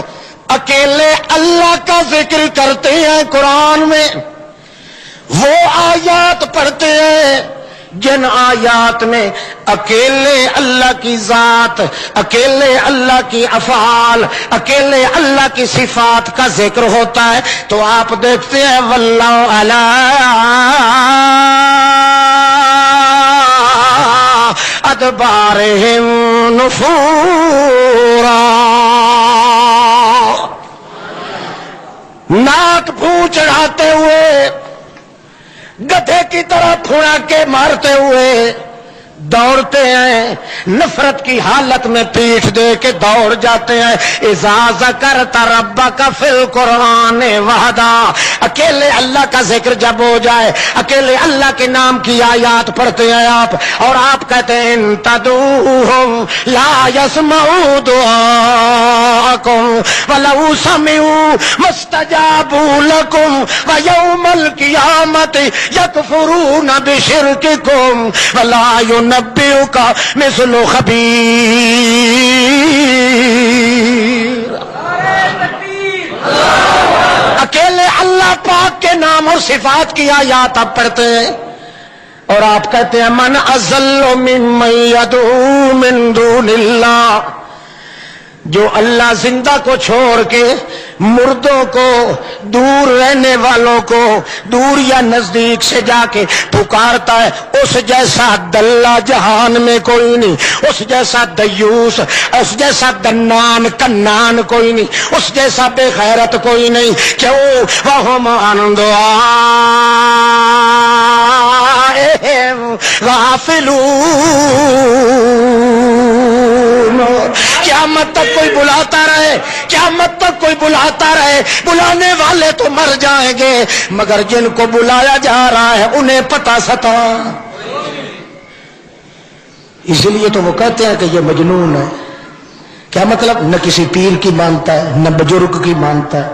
اکیلے اللہ کا ذکر کرتے ہیں قرآن میں، وہ آیات پڑھتے ہیں جن آیات میں اکیلے اللہ کی ذات، اکیلے اللہ کی افعال، اکیلے اللہ کی صفات کا ذکر ہوتا ہے، تو آپ دیکھتے ہیں واللہ علی ادبارہم نفورا، ناک پھون چڑھاتے ہوئے، گدھے کی طرح پھڑا کے مارتے ہوئے دوڑتے ہیں، نفرت کی حالت میں پیٹھ دے کے دوڑ جاتے ہیں۔ اذا ذکرت ربک فی القرآن وحدہ، اکیلے اللہ کا ذکر جب ہو جائے، اکیلے اللہ کے نام کی آیات پڑھتے ہیں آپ، اور آپ کہتے ہیں ان تدعوہم لا یسمعوا دعاءکم ولو سمعوا ما استجابوا لکم ویوم القیامۃ یکفرون بشرککم ولا نبئک مثل خبیر۔ اکیلے اللہ پاک کے نام اور صفات کی آیات آپ پڑھتے ہیں اور آپ کہتے ہیں من اضل ممن یدعو من دون اللہ، جو اللہ زندہ کو چھوڑ کے مردوں کو، دور رہنے والوں کو، دور یا نزدیک سے جا کے پکارتا ہے، اس جیسا دلہ جہان میں کوئی نہیں، اس جیسا دیوس، اس جیسا دنان کنان کوئی نہیں، اس جیسا بے غیرت کوئی نہیں۔ کیوں؟ وَهُمْ عَنْ دُعَائِهِمْ غَافِلُونَ۔ قیامت تک کوئی بلاتا رہے، قیامت تک کوئی بلاتا رہے، بلانے والے تو مر جائیں گے مگر جن کو بلایا جا رہا ہے انہیں پتہ ستا۔ اس لیے تو وہ کہتے ہیں کہ یہ مجنون ہے۔ کیا مطلب؟ نہ کسی پیر کی مانتا ہے، نہ بزرگ کی مانتا ہے،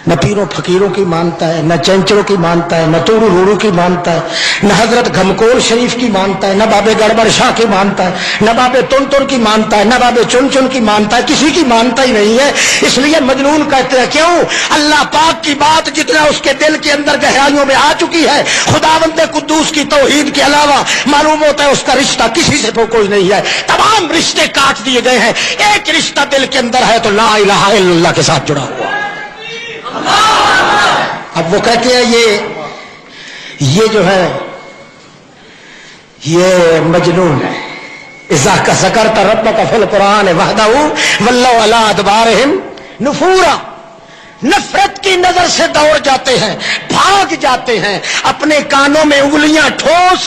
نہ پیروں فقیروں کی مانتا ہے، نہ چنچڑوں کی مانتا ہے، نہ توڑو روڑو کی مانتا ہے، نہ حضرت گھمکول شریف کی مانتا ہے، نہ بابے گڑبڑ شاہ کی مانتا ہے، نہ بابے تن تن کی مانتا ہے، نہ بابے چن چن کی مانتا ہے، کسی کی مانتا ہی نہیں ہے۔ اس لیے مجنون کہتے ہیں۔ کیوں؟ اللہ پاک کی بات جتنا اس کے دل کے اندر گہرائیوں میں آ چکی ہے، خداوند قدوس کی توحید کے علاوہ معلوم ہوتا ہے اس کا رشتہ کسی سے کوئی نہیں ہے، تمام رشتے کاٹ دیے گئے ہیں، ایک رشتہ دل کے اندر ہے تو لا الہ الا اللہ کے ساتھ جڑا ہوا۔ اب وہ کہتے ہیں یہ جو ہے یہ مجنون ہے۔ اذا کا ذکرت ربک فی القرآن وحدہ ولوا علی ادبارہم نفورا، نفرت کی نظر سے دوڑ جاتے ہیں، بھاگ جاتے ہیں، اپنے کانوں میں انگلیاں ٹھوک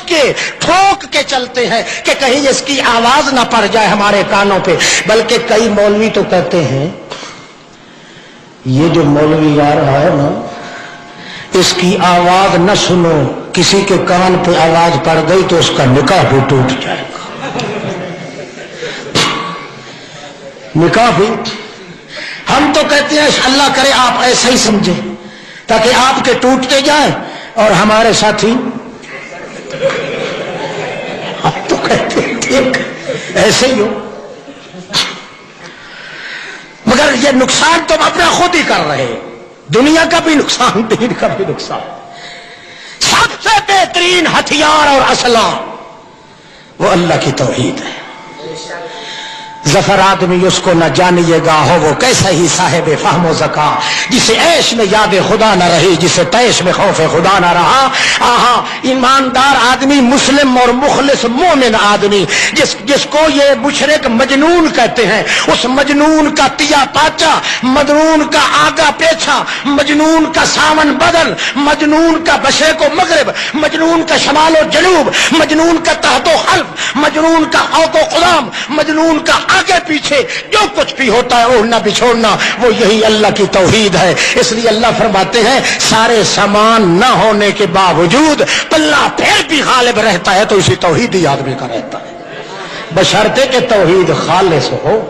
کے چلتے ہیں کہ کہیں اس کی آواز نہ پڑ جائے ہمارے کانوں پہ۔ بلکہ کئی مولوی تو کہتے ہیں یہ جو مولوی آ رہا ہے نا، اس کی آواز نہ سنو، کسی کے کان پہ آواز پڑ گئی تو اس کا نکاح بھی ٹوٹ جائے گا۔ نکاح بھی ہم تو کہتے ہیں اللہ کرے آپ ایسا ہی سمجھیں تاکہ آپ کے ٹوٹتے جائیں اور ہمارے ساتھی، آپ تو کہتے ہیں ٹھیک ایسے ہی ہو، مگر یہ نقصان تم اپنا خود ہی کر رہے، دنیا کا بھی نقصان، دین کا بھی نقصان۔ سب سے بہترین ہتھیار اور اسلحہ وہ اللہ کی توحید ہے۔ ظفر آدمی اس کو نہ جانیے گا ہو وہ کیسا ہی صاحب فہم و ذکا، جسے عیش میں یاد خدا نہ رہی، جسے تیش میں خوف خدا نہ رہا۔ آہا، ایماندار آدمی، مسلم اور مخلص مومن آدمی، جس کو یہ مشرک مجنون کہتے ہیں، اس مجنون کا تیا پاچا، مجنون کا آگا پیچھا، مجنون کا ساون بدل، مجنون کا مشرق و مغرب، مجنون کا شمال و جنوب، مجنون کا تحت و خلف، مجنون کا اوت و قدام، مجنون کا آگے پیچھے، جو کچھ بھی ہوتا ہے اوڑھنا بچھوڑنا، وہ یہی اللہ کی توحید ہے۔ اس لیے اللہ فرماتے ہیں سارے سامان نہ ہونے کے باوجود اللہ پھر بھی غالب رہتا ہے، تو اسی توحیدی آدمی کا رہتا ہے، بشرطے کہ توحید خالص ہو۔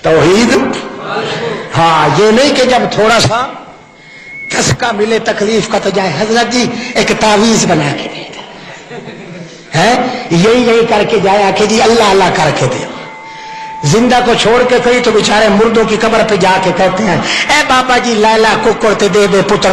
توحید، ہاں، یہ نہیں کہ جب تھوڑا سا دھسکا ملے تکلیف کا تو جائے حضرت جی ایک تعویذ بنا کے دے ہے، یہی کر کے جایا کہ جی اللہ اللہ کر کے دے۔ زندہ کو چھوڑ کے کئی تو بیچارے مردوں کی قبر پہ جا کے کہتے ہیں اے بابا جی لیلا ککڑ تے دے دے پتر۔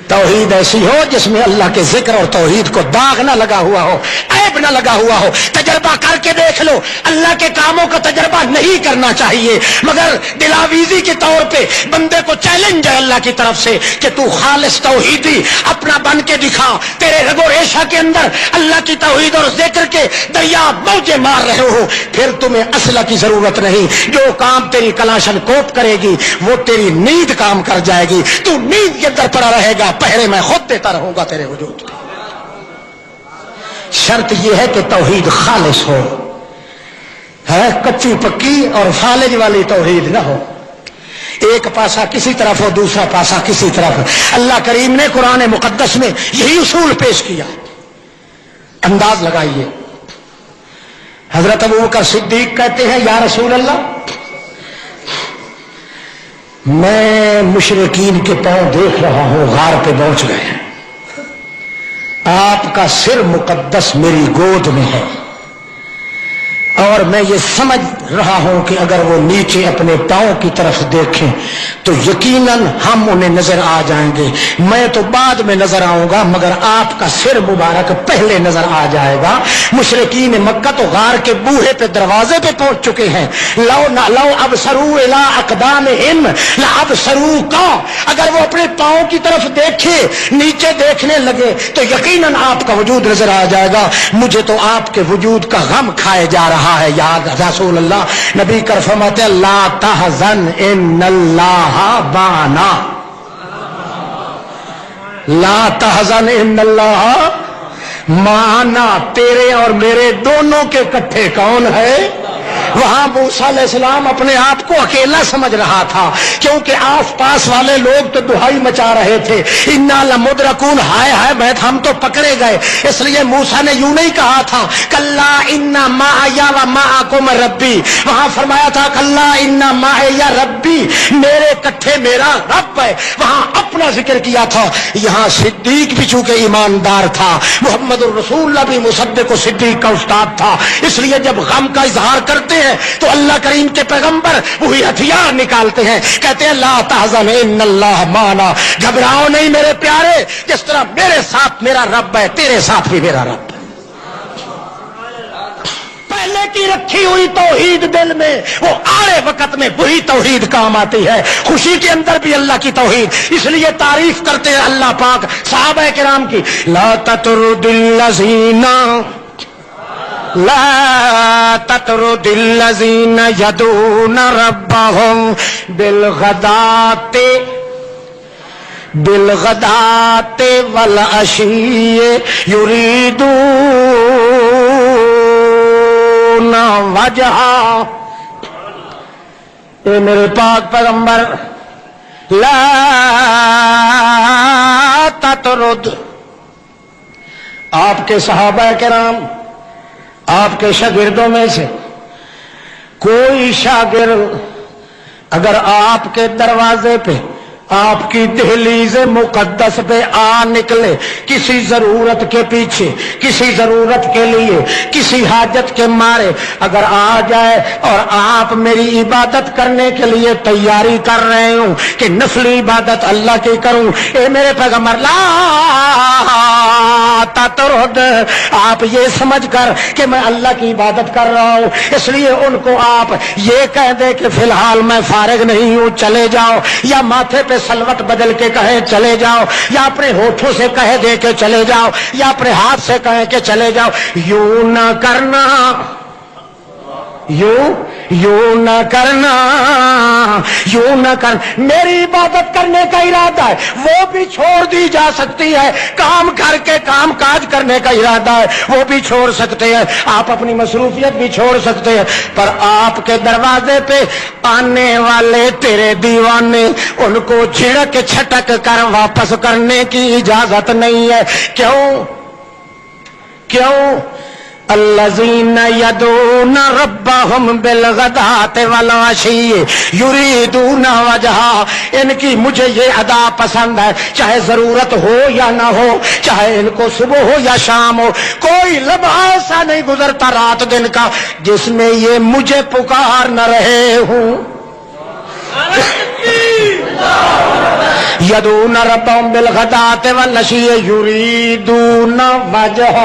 توحید ایسی ہو جس میں اللہ کے ذکر اور توحید کو داغ نہ لگا ہوا ہو، عیب نہ لگا ہوا ہو۔ تجربہ کر کے دیکھ لو، اللہ کے کاموں کا تجربہ نہیں کرنا چاہیے، مگر دلاویزی کے طور پہ بندے کو چیلنج ہے اللہ کی طرف سے کہ تو خالص توحیدی اپنا بن کے دکھا۔ تیرے رگ و ریشہ کے اندر اللہ کی توحید اور ذکر کے دریا موجے مار رہے ہو، پھر تمہیں اسلحہ کی ضرورت نہیں۔ جو کام تیری کلاشن کوپ کرے گی وہ تیری نیند کام کر جائے گی، تو نیند کے اندر پڑا رہے گا، پہرے میں خود دیتا رہوں گا تیرے وجود۔ شرط یہ ہے کہ توحید خالص ہو، ہے کچی پکی اور فالج والی توحید نہ ہو، ایک پاسا کسی طرف ہو دوسرا پاسا کسی طرف۔ اللہ کریم نے قرآن مقدس میں یہی اصول پیش کیا۔ انداز لگائیے، حضرت ابوبکر صدیق کہتے ہیں یا رسول اللہ، میں مشرکین کے پاؤں دیکھ رہا ہوں، غار پہ پہنچ گئے ہیں، آپ کا سر مقدس میری گود میں ہے، اور میں یہ سمجھ رہا ہوں کہ اگر وہ نیچے اپنے پاؤں کی طرف دیکھیں تو یقیناً ہم انہیں نظر آ جائیں گے، میں تو بعد میں نظر آؤں گا مگر آپ کا سر مبارک پہلے نظر آ جائے گا۔ مشرکین مکہ تو غار کے بوہے پہ دروازے پہ پہنچ چکے ہیں۔ لو ابصروا الی اقدامہم لابصروا کا، اگر وہ اپنے پاؤں کی طرف دیکھے، نیچے دیکھنے لگے تو یقیناً آپ کا وجود نظر آ جائے گا۔ مجھے تو آپ کے وجود کا غم کھائے جا رہا ہے یاد رسول اللہ۔ نبی کر فرماتے لا تحزن ان اللہ معنا، لا تحزن ان اللہ معنا، تیرے اور میرے دونوں کے کٹھے کون ہے؟ وہاں موسیٰ علیہ السلام اپنے آپ کو اکیلا سمجھ رہا تھا، کیونکہ آس پاس والے لوگ تو دہائی مچا رہے تھے، انا لمدرکون، ہائے ہائے میں ہم تو پکڑے گئے۔ اس لیے موسیٰ نے یوں نہیں کہا تھا کلا انا معی و معکم ربی، وہاں فرمایا تھا کلا انا معی ربی، میرے کٹھے میرا رب ہے، وہاں اپنا ذکر کیا تھا۔ یہاں صدیق بھی چونکہ ایماندار تھا، محمد الرسول اللہ بھی مصدق و صدیق کا استاد تھا، اس لیے جب غم کا اظہار کرتے ہیں تو اللہ کریم کے پیغمبر وہی ہتھیار نکالتے ہیں، کہتے ہیں لا تحزن ان اللہ معنا، گھبراؤ نہیں میرے پیارے، جس طرح میرے ساتھ میرا رب ہے تیرے ساتھ بھی میرا رب ہے۔ پہلے کی رکھی ہوئی توحید دل میں، وہ آڑے وقت میں وہی توحید کام آتی ہے، خوشی کے اندر بھی اللہ کی توحید۔ اس لیے تعریف کرتے ہیں اللہ پاک صحابہ کرام کی، لا تطرد الذین لا تطرد الذین یدعون ربهم بالغداۃ والعشی یریدون وجہہ۔ اے میرے پاک پیغمبر، لا تطرد، آپ کے صحابہ کرام، آپ کے شاگردوں میں سے کوئی شاگرد اگر آپ کے دروازے پہ آپ کی دہلیز مقدس پہ آ نکلے کسی ضرورت کے پیچھے، کسی ضرورت کے لیے، کسی حاجت کے مارے اگر آ جائے اور آپ میری عبادت کرنے کے لیے تیاری کر رہے ہوں کہ نفلی عبادت اللہ کی کروں، اے میرے پیغمبر لا تطرد، آپ یہ سمجھ کر کہ میں اللہ کی عبادت کر رہا ہوں اس لیے ان کو آپ یہ کہہ دے کہ فی الحال میں فارغ نہیں ہوں چلے جاؤ، یا ماتھے پہ سلوٹ بدل کے کہے چلے جاؤ، یا اپنے ہونٹوں سے کہہ دے کے چلے جاؤ، یا اپنے ہاتھ سے کہے کہ چلے جاؤ، یوں نہ کرنا، یوں نہ کرنا، یوں نہ کر، میری عبادت کرنے کا ارادہ ہے وہ بھی چھوڑ دی جا سکتی ہے، کام کر کے کام کاج کرنے کا ارادہ ہے وہ بھی چھوڑ سکتے ہیں، آپ اپنی مصروفیت بھی چھوڑ سکتے ہیں، پر آپ کے دروازے پہ آنے والے تیرے دیوانے ان کو جھڑک چھٹک کر واپس کرنے کی اجازت نہیں ہے۔ کیوں الذین یدعون ربهم بالغداۃ والعشی یریدون وجہہ، ان کی مجھے یہ ادا پسند ہے، چاہے ضرورت ہو یا نہ ہو، چاہے ان کو صبح ہو یا شام ہو، کوئی لمحہ ایسا نہیں گزرتا رات دن کا جس میں یہ مجھے پکار نہ رہے ہوں۔ یدعون ربهم بالغداۃ والعشی یریدون وجہہ،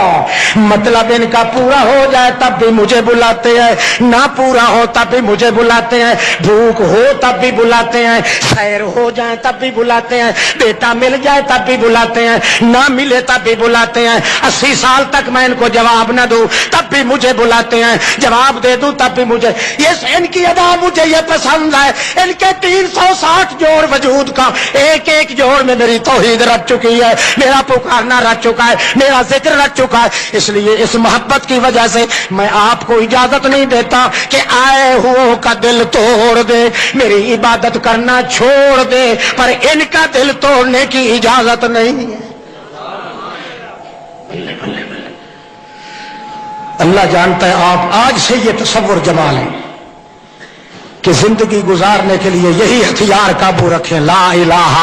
مطلب ان کا پورا ہو جائے تب بھی مجھے بلاتے ہیں، نہ پورا ہو تب بھی مجھے بلاتے ہیں، بھوک ہو تب بھی بلاتے ہیں، سیر ہو جائے تب بھی بلاتے ہیں، بیٹا مل جائے تب بھی بلاتے ہیں، نہ ملے تب بھی بلاتے ہیں، 80 سال تک میں ان کو جواب نہ دوں تب بھی مجھے بلاتے ہیں، جواب دے دوں تب بھی مجھے، یہ ان کی ادا مجھے یہ پسند ہے، ان کے 360 جوڑ وجود کا ایک ایک جوڑ میں میری توحید رچ چکی ہے، میرا پکارنا رچ چکا ہے، میرا ذکر رچ چکا ہے، اس لیے اس محبت کی وجہ سے میں آپ کو اجازت نہیں دیتا کہ آئے ہو کا دل توڑ دے، میری عبادت کرنا چھوڑ دے، پر ان کا دل توڑنے کی اجازت نہیں ہے۔ اللہ جانتا ہے آپ آج سے یہ تصور جما لیں کہ زندگی گزارنے کے لیے یہی ہتھیار قابو رکھیں، لا الہ،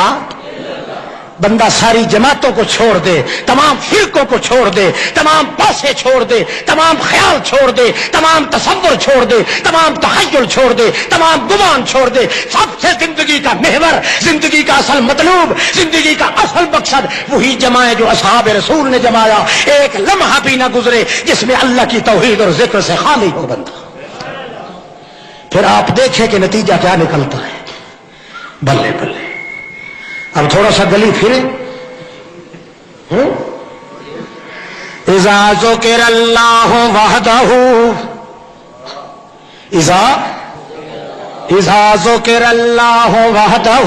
بندہ ساری جماعتوں کو چھوڑ دے، تمام فرقوں کو چھوڑ دے، تمام پیسے چھوڑ دے، تمام خیال چھوڑ دے، تمام تصور چھوڑ دے، تمام تخیل چھوڑ دے، تمام گمان چھوڑ دے، سب سے زندگی کا محور، زندگی کا اصل مطلوب، زندگی کا اصل مقصد وہی جمائے جو اصحاب رسول نے جمایا، ایک لمحہ بھی نہ گزرے جس میں اللہ کی توحید اور ذکر سے خالی ہو بندہ۔ پھر آپ دیکھیں کہ نتیجہ کیا نکلتا ہے، بلے بلے۔ اب تھوڑا سا گلی پھرے، اذا ذکر اللہ وحدہ، اذا ذکر اللہ وحدہ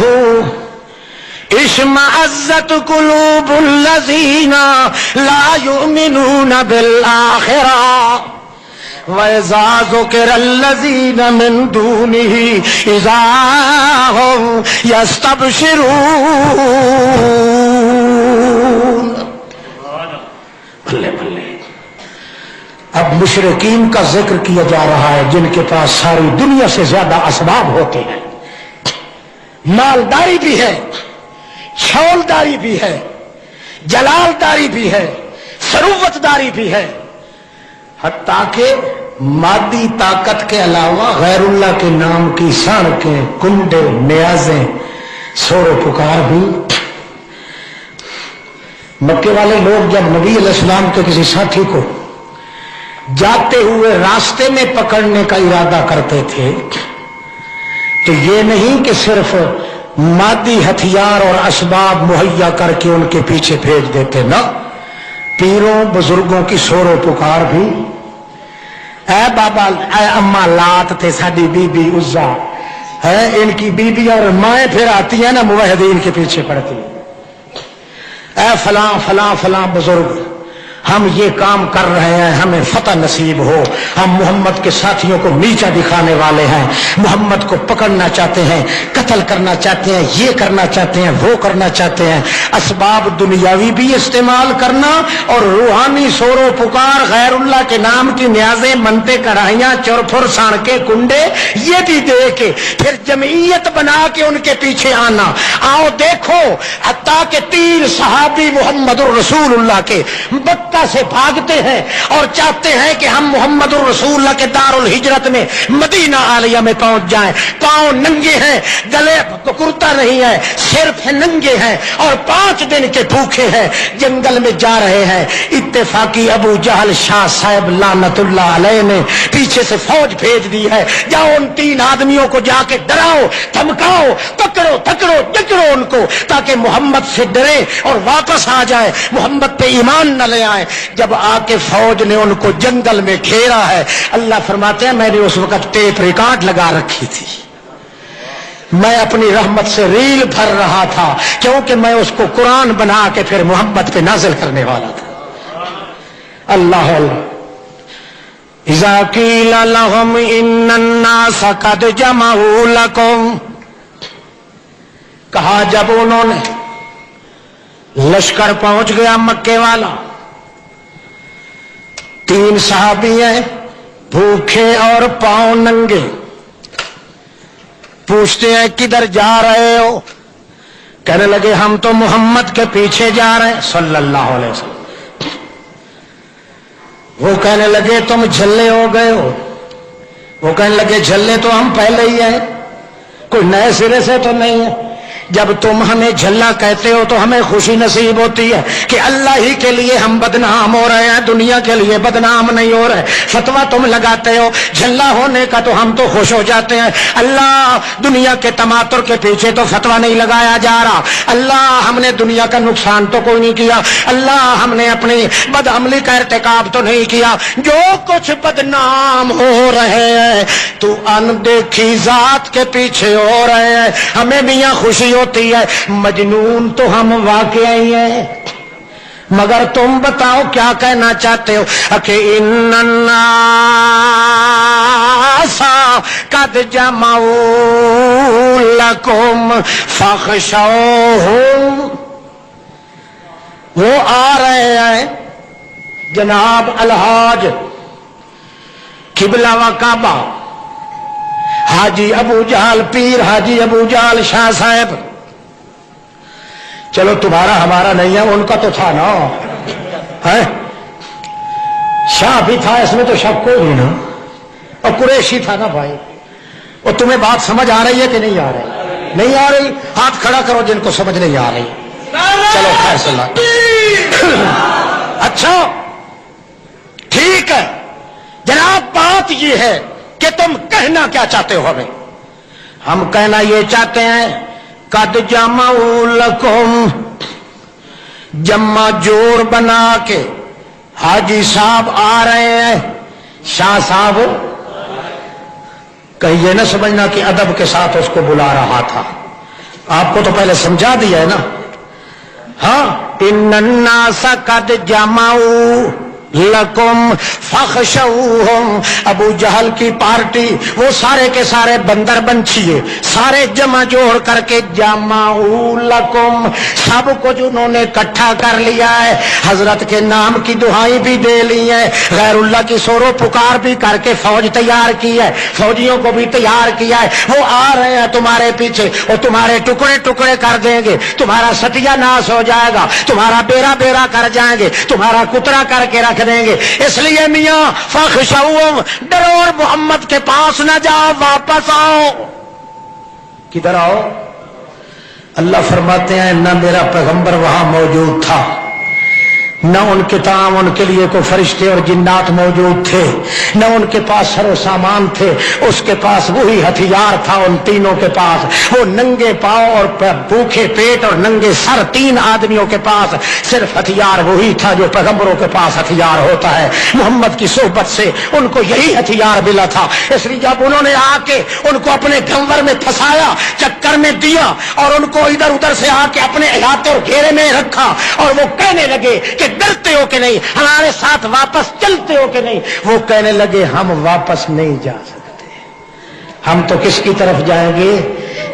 اشمئزت قلوب الذین لا یؤمنون بالآخرہ، وَإِذَا ذُكِرَ الَّذِينَ مِن دُونِهِ إِذَا هُمْ يَسْتَبْشِرُونَ۔ اب مشرکین کا ذکر کیا جا رہا ہے جن کے پاس ساری دنیا سے زیادہ اسباب ہوتے ہیں، مالداری بھی ہے، چھولداری بھی ہے، جلالداری بھی ہے، ثروت داری بھی ہے، حتیٰ کہ مادی طاقت کے علاوہ غیر اللہ کے نام کی سڑکیں، کنڈے، نیازیں، سور و پکار بھی۔ مکے والے لوگ جب نبی علیہ السلام کے کسی ساتھی کو جاتے ہوئے راستے میں پکڑنے کا ارادہ کرتے تھے تو یہ نہیں کہ صرف مادی ہتھیار اور اسباب مہیا کر کے ان کے پیچھے بھیج دیتے، نہ، پیروں بزرگوں کی سور و پکار بھی، اے بابا، اے اماں لات تے ساڈی بی بی عزا ہے، ان کی بیوی اور مائیں پھر آتی ہیں نا موحدین کے پیچھے پڑتی، اے فلاں فلاں فلاں بزرگ، ہم یہ کام کر رہے ہیں، ہمیں فتح نصیب ہو۔ ہم محمد کے ساتھیوں کو نیچا دکھانے والے ہیں، محمد کو پکڑنا چاہتے ہیں، قتل کرنا چاہتے ہیں، یہ کرنا چاہتے ہیں، وہ کرنا چاہتے ہیں۔ اسباب دنیاوی بھی استعمال کرنا اور روحانی شور و پکار، غیر اللہ کے نام کی نیازیں، منتے، کڑھائیاں، چرفر، سانکے، کنڈے، یہ بھی دے کے پھر جمعیت بنا کے ان کے پیچھے آنا۔ آؤ دیکھو، حتیٰ کہ 3 صحابی محمد الرسول اللہ کے مکہ سے بھاگتے ہیں اور چاہتے ہیں کہ ہم محمد الرسول اللہ کے دار الہجرت میں مدینہ عالیہ میں پہنچ جائیں۔ پاؤں ننگے ہیں، گلے کرتا نہیں ہے، صرف ننگے ہیں اور 5 دن کے بھوکے ہیں، جنگل میں جا رہے ہیں۔ اتفاقی ابو جہل شاہ صاحب لعنت اللہ علیہ نے پیچھے سے فوج بھیج دی ہے، جاؤ ان 3 آدمیوں کو جا کے ڈراؤ، دھمکاؤ، پکڑو ان کو، تاکہ محمد سے ڈرے اور واپس آ جائے، محمد پہ ایمان نہ لے آئے۔ جب آ کے فوج نے ان کو جنگل میں گھیرا ہے، اللہ فرماتے ہیں میں نے اس وقت ٹیپ ریکارڈ لگا رکھی تھی، میں اپنی رحمت سے ریل بھر رہا تھا، کیونکہ میں اس کو قرآن بنا کے پھر محمد پہ نازل کرنے والا تھا۔ اللہ اذا قیل لهم ان الناس قد جمعوا لكم، کہا جب انہوں نے لشکر پہنچ گیا مکے والا، 3 صحابی ہیں بھوکے اور پاؤں ننگے، پوچھتے ہیں کدھر جا رہے ہو؟ کہنے لگے ہم تو محمد کے پیچھے جا رہے ہیں صلی اللہ علیہ وسلم۔ وہ کہنے لگے تم جھلے ہو گئے ہو؟ وہ کہنے لگے جھلے تو ہم پہلے ہی ہیں، کوئی نئے سرے سے تو نہیں ہے۔ جب تم ہمیں جھلا کہتے ہو تو ہمیں خوشی نصیب ہوتی ہے کہ اللہ ہی کے لیے ہم بدنام ہو رہے ہیں، دنیا کے لیے بدنام نہیں ہو رہے۔ فتویٰ تم لگاتے ہو جھلا ہونے کا تو ہم تو خوش ہو جاتے ہیں۔ اللہ، دنیا کے تماتر کے پیچھے تو فتویٰ نہیں لگایا جا رہا۔ اللہ، ہم نے دنیا کا نقصان تو کوئی نہیں کیا۔ اللہ، ہم نے اپنی بدعملی کا ارتکاب تو نہیں کیا۔ جو کچھ بدنام ہو رہے ہیں تو اندیکھی ذات کے پیچھے ہو رہے ہیں، ہمیں میاں خوشی ہوتی ہے۔ مجنون تو ہم واقعی ہیں، مگر تم بتاؤ کیا کہنا چاہتے ہو؟ کہ ان الناس قد جمعوا لکم فاخشوہم، وہ آ رہے ہیں جناب الحاج قبلہ و کعبہ، حاجی ابو جہل، پیر حاجی ابو جہل شاہ صاحب۔ چلو تمہارا ہمارا نہیں ہے، ان کا تو تھا نا، ہے شاہ بھی تھا، اس میں تو شک کوئی نہیں نا، اور قریشی تھا نا بھائی۔ اور تمہیں بات سمجھ آ رہی ہے کہ نہیں آ رہی؟ نہیں آ رہی؟ ہاتھ کھڑا کرو جن کو سمجھ نہیں آ رہی۔ چلو خیر صلی اللہ۔ اچھا ٹھیک ہے جناب، بات یہ ہے کہ تم کہنا کیا چاہتے ہو ہمیں؟ ہم کہنا یہ چاہتے ہیں قد جمعوا لکم، جمع جوڑ بنا کے حاجی صاحب آ رہے ہیں، شاہ صاحب، کہیں یہ نہ سمجھنا کہ ادب کے ساتھ اس کو بلا رہا تھا، آپ کو تو پہلے سمجھا دیا ہے نا۔ ہاں، ان الناس قد جمعوا لکم فخشوہم، ابو جہل کی پارٹی، وہ سارے کے سارے بندر بنچیے، سارے جمع جوڑ کر کے جمعوا لکم، سب کچھ انہوں نے اکٹھا کر لیا ہے، حضرت کے نام کی دعائیں بھی دے لی ہیں، غیر اللہ کی سور و پکار بھی کر کے فوج تیار کی ہے، فوجیوں کو بھی تیار کیا ہے، وہ آ رہے ہیں تمہارے پیچھے، اور تمہارے ٹکڑے ٹکڑے کر دیں گے، تمہارا ستیہ ناش ہو جائے گا، تمہارا بیرا بیرا کر جائیں گے، تمہارا کترا کر کے رکھ دیں گے۔ اس لیے میاں فخشوہم، ڈرو اور محمد کے پاس نہ جاؤ، واپس آؤ۔ کدھر آؤ؟ اللہ فرماتے ہیں نہ میرا پیغمبر وہاں موجود تھا، نہ ان کے تمام ان کے لیے کوئی فرشتے اور جنات موجود تھے، نہ ان کے پاس سر و سامان تھے، اس کے پاس وہی ہتھیار تھا، ان تینوں کے پاس وہ ننگے پاؤں اور بھوکے پیٹ اور ننگے سر 3 آدمیوں کے پاس صرف ہتھیار وہی تھا جو پیغمبروں کے پاس ہتھیار ہوتا ہے۔ محمد کی صحبت سے ان کو یہی ہتھیار ملا تھا، اس لیے جب انہوں نے آ کے ان کو اپنے گھنور میں پھنسایا، چکر میں دیا، اور ان کو ادھر ادھر سے آ کے اپنے احاطے اور گھیرے میں رکھا، اور وہ کہنے لگے کہ کہ ڈرتے ہو کہ نہیں, ہمارے ساتھ واپس چلتے ہو کہ نہیں. وہ کہنے لگے ہم واپس نہیں جا سکتے. ہم تو کس کی طرف جائیں گے؟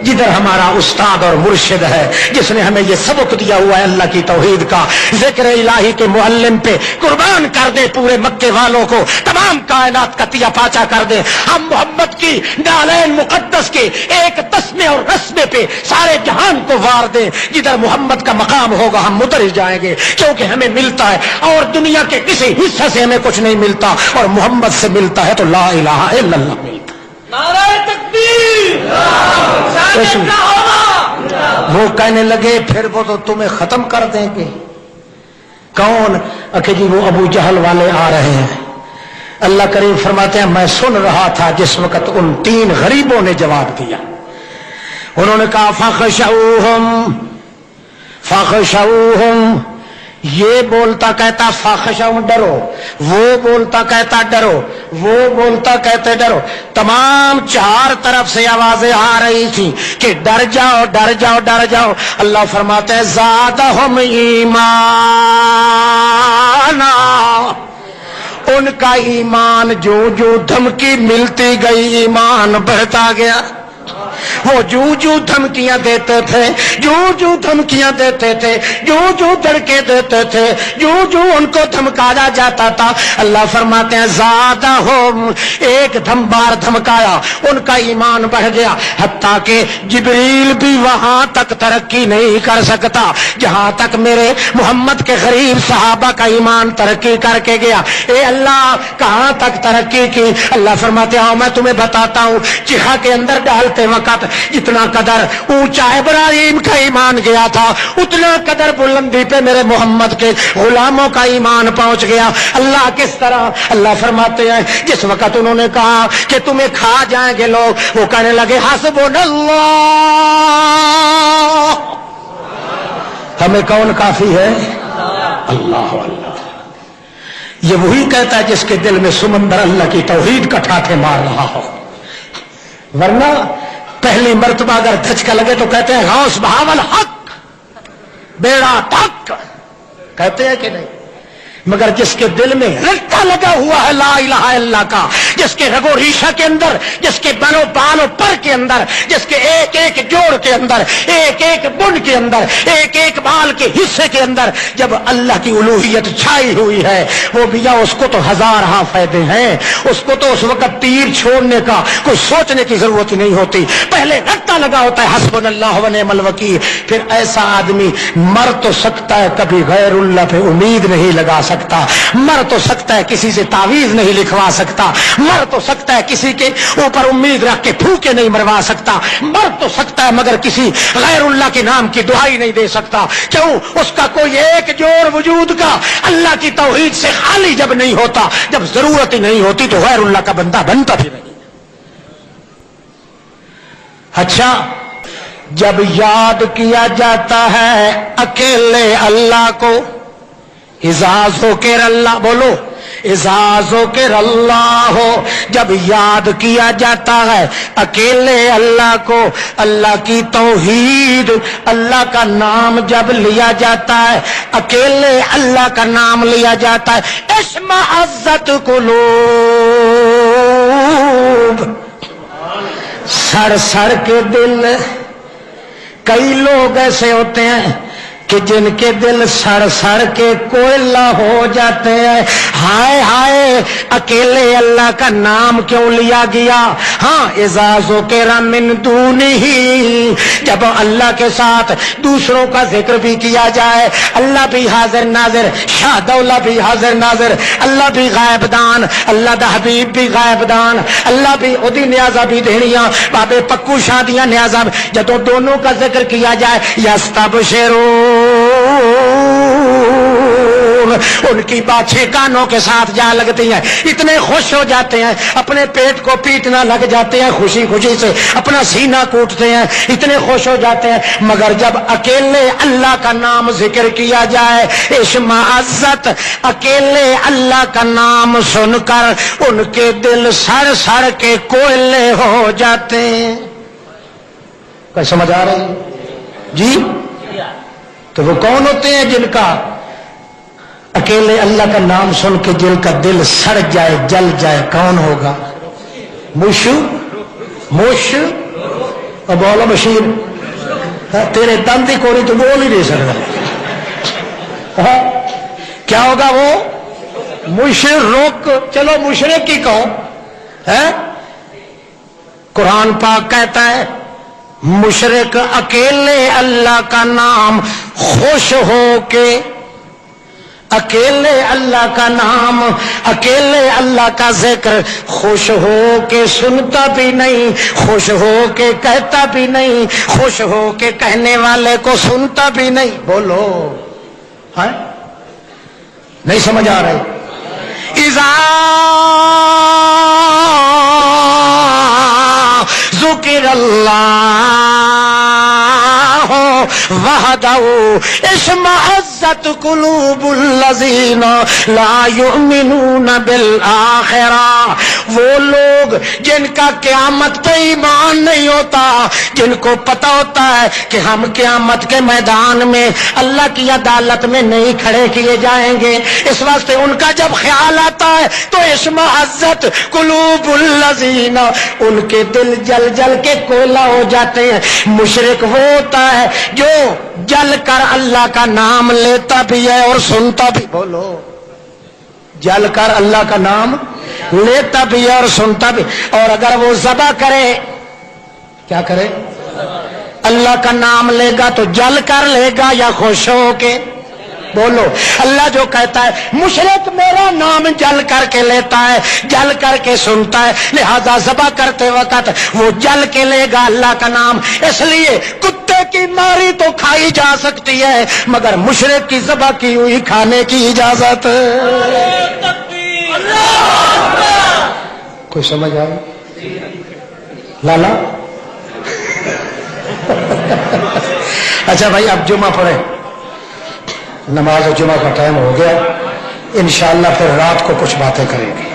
جدھر ہمارا استاد اور مرشد ہے, جس نے ہمیں یہ سبق دیا ہوا ہے اللہ کی توحید کا. ذکر الہی کے معلم پہ قربان کر دے پورے مکے والوں کو, تمام کائنات کا تیا پاچا کر دے. ہم محمد کی نالین مقدس کے ایک تسمے اور رسمے پہ سارے جہان کو وار دیں. جدھر محمد کا مقام ہوگا ہم ادھر ہی جائیں گے, کیونکہ ہمیں ملتا ہے اور دنیا کے کسی حصے سے ہمیں کچھ نہیں ملتا, اور محمد سے ملتا ہے تو لا الہ الا اللہ ملتا. نعرہ تکبیر. وہ کہنے لگے پھر وہ تو تمہیں ختم کر دیں گے. کون؟ کہ جی وہ ابو جہل والے آ رہے ہیں. اللہ کریم فرماتے ہیں میں سن رہا تھا جس وقت ان 3 غریبوں نے جواب دیا. انہوں نے کہا فخشوہم, یہ بولتا کہتا فخشوہم ڈرو, وہ بولتا کہتا ڈرو, وہ بولتا کہتے ڈرو. تمام 4 طرف سے آوازیں آ رہی تھی کہ ڈر جاؤ ڈر جاؤ ڈر جاؤ. اللہ فرماتے ہیں زادہم ایمانا, ان کا ایمان جو جو دھمکی ملتی گئی ایمان بڑھتا گیا. وہ جو دھمکیاں دیتے تھے, جو دھمکیاں دیتے تھے, جو دھڑکے دیتے تھے, جو ان کو دھمکایا جاتا تھا, اللہ فرماتے ہیں زادہم, ایک دم بار دھمکایا ان کا ایمان بڑھ گیا. حتیٰ کہ جبریل بھی وہاں تک ترقی نہیں کر سکتا جہاں تک میرے محمد کے غریب صحابہ کا ایمان ترقی کر کے گیا. اے اللہ کہاں تک ترقی کی؟ اللہ فرماتے ہیں میں تمہیں بتاتا ہوں. چیخا کے اندر ڈالتے وقت جتنا قدر اونچا ابراہیم کا ایمان گیا تھا, اتنا قدر بلندی پہ میرے محمد کے غلاموں کا ایمان پہنچ گیا. اللہ کس طرح؟ اللہ فرماتے ہیں جس وقت انہوں نے کہا کہ تمہیں کھا جائیں گے لوگ, وہ کہنے لگے حسبنا اللہ, ہمیں کون کافی ہے؟ اللہ. یہ وہی کہتا ہے جس کے دل میں سمندر اللہ کی توحید کا ٹھاٹھے مار رہا ہو. ورنہ پہلی مرتبہ اگر دھچکا لگے تو کہتے ہیں غوث بہاول حق, بیڑا تک, کہتے ہیں کہ نہیں؟ مگر جس کے دل میں رٹا لگا ہوا ہے لا الہ الا اللہ کا, جس کے رگ و ریشہ کے اندر, جس کے بنو بال و پر کے اندر, جس کے ایک ایک جوڑ کے اندر, ایک ایک بن کے اندر, ایک ایک بال کے حصے کے اندر جب اللہ کی الوہیت چھائی ہوئی ہے, وہ بھی اس کو تو 1000 فائدے ہیں. اس کو تو اس وقت تیر چھوڑنے کا کوئی سوچنے کی ضرورت ہی نہیں ہوتی. پہلے رٹا لگا ہوتا ہے حسبنا اللہ و نعم الوکیل. پھر ایسا آدمی مر تو سکتا ہے, کبھی غیر اللہ پہ امید نہیں لگا سکتا. مر تو سکتا ہے کسی سے تعویذ نہیں لکھوا سکتا, مر تو سکتا ہے کسی کے اوپر امید رکھ کے پھوکے نہیں مروا سکتا, مر تو سکتا ہے مگر کسی غیر اللہ کے نام کی دعائی نہیں دے سکتا. کیوں؟ اس کا کوئی ایک جوڑ وجود کا اللہ کی توحید سے خالی جب نہیں ہوتا, جب ضرورت ہی نہیں ہوتی تو غیر اللہ کا بندہ بنتا بھی نہیں. اچھا, جب یاد کیا جاتا ہے اکیلے اللہ کو, اعزاز ہو کے اللہ, بولو اعزاز ہو کے اللہ ہو, جب یاد کیا جاتا ہے اکیلے اللہ کو, اللہ کی توحید, اللہ کا نام جب لیا جاتا ہے, اکیلے اللہ کا نام لیا جاتا ہے, اشمئزت قلوب, سڑ سڑ کے دل. کئی لوگ ایسے ہوتے ہیں کہ جن کے دل سڑ سڑ کے کوئلہ ہو جاتے ہیں. ہائے ہائے, اکیلے اللہ کا نام کیوں لیا گیا؟ ہاں, اعزازوں کے من دونہی, جب اللہ کے ساتھ دوسروں کا ذکر بھی کیا جائے, اللہ بھی حاضر ناظر, شاہ دولہ بھی حاضر ناظر, اللہ بھی غائب دان, اللہ دا حبیب بھی غائب دان, اللہ بھی ادی نیازہ بھی دہنیاں, بابے پکو شادیاں نیازہ, جب دونوں کا ذکر کیا جائے یستبشرون, ان کی باتیں کانوں کے ساتھ جا لگتی ہیں, اتنے خوش ہو جاتے ہیں, اپنے پیٹ کو پیٹنا لگ جاتے ہیں, خوشی خوشی سے اپنا سینہ کوٹتے ہیں, اتنے خوش ہو جاتے ہیں. مگر جب اکیلے اللہ کا نام ذکر کیا جائے, اشمئزت, اکیلے اللہ کا نام سن کر ان کے دل سڑ سڑ کے کوئلے ہو جاتے ہیں. کیا سمجھ آ رہی ہے جی؟ تو وہ کون ہوتے ہیں جن کا اکیلے اللہ کا نام سن کے جن کا دل سڑ جائے جل جائے کون ہوگا؟ مش اور بولو بشیر تیرے دند ہی کوئی تو بول ہی نہیں سکتا. کیا ہوگا وہ؟ مشرک. چلو مشرک کی کہو ہے. قرآن پاک کہتا ہے مشرک اکیلے اللہ کا نام خوش ہو کے، اکیلے اللہ کا نام، اکیلے اللہ کا ذکر خوش ہو کے سنتا بھی نہیں، خوش ہو کے کہتا بھی نہیں، خوش ہو کے کہنے والے کو سنتا بھی نہیں. بولو ہے نہیں سمجھ آ رہی؟ اذا ذکر اللہ وحدہ اشمئزت قلوب الذین لا یؤمنون بالآخرہ. وہ لوگ جن کا قیامت پہ ایمان نہیں ہوتا، جن کو پتہ ہوتا ہے کہ ہم قیامت کے میدان میں اللہ کی عدالت میں نہیں کھڑے کیے جائیں گے، اس واسطے ان کا جب خیال آتا ہے تو اشمئزت قلوب الذین، ان کے دل جل جل کے کوئلہ ہو جاتے ہیں. مشرک وہ ہوتا ہے جو جل کر اللہ کا نام لیتا بھی ہے اور سنتا بھی. بولو جل کر اللہ کا نام لیتا بھی ہے اور سنتا بھی. اور اگر وہ ذبح کرے، کیا کرے؟ اللہ کا نام لے گا تو جل کر لے گا یا خوش ہو کے؟ بولو. اللہ جو کہتا ہے مشرک میرا نام جل کر کے لیتا ہے، جل کر کے سنتا ہے، لہذا ذبح کرتے وقت وہ جل کے لے گا اللہ کا نام. اس لیے کتے کی ماری تو کھائی جا سکتی ہے مگر مشرک کی ذبح کی ہوئی کھانے کی اجازت. کوئی سمجھ آئی؟ لالا اچھا بھائی اب جمعہ پڑھیں، نماز جمعہ کا ٹائم ہو گیا، انشاءاللہ پھر رات کو کچھ باتیں کریں گے.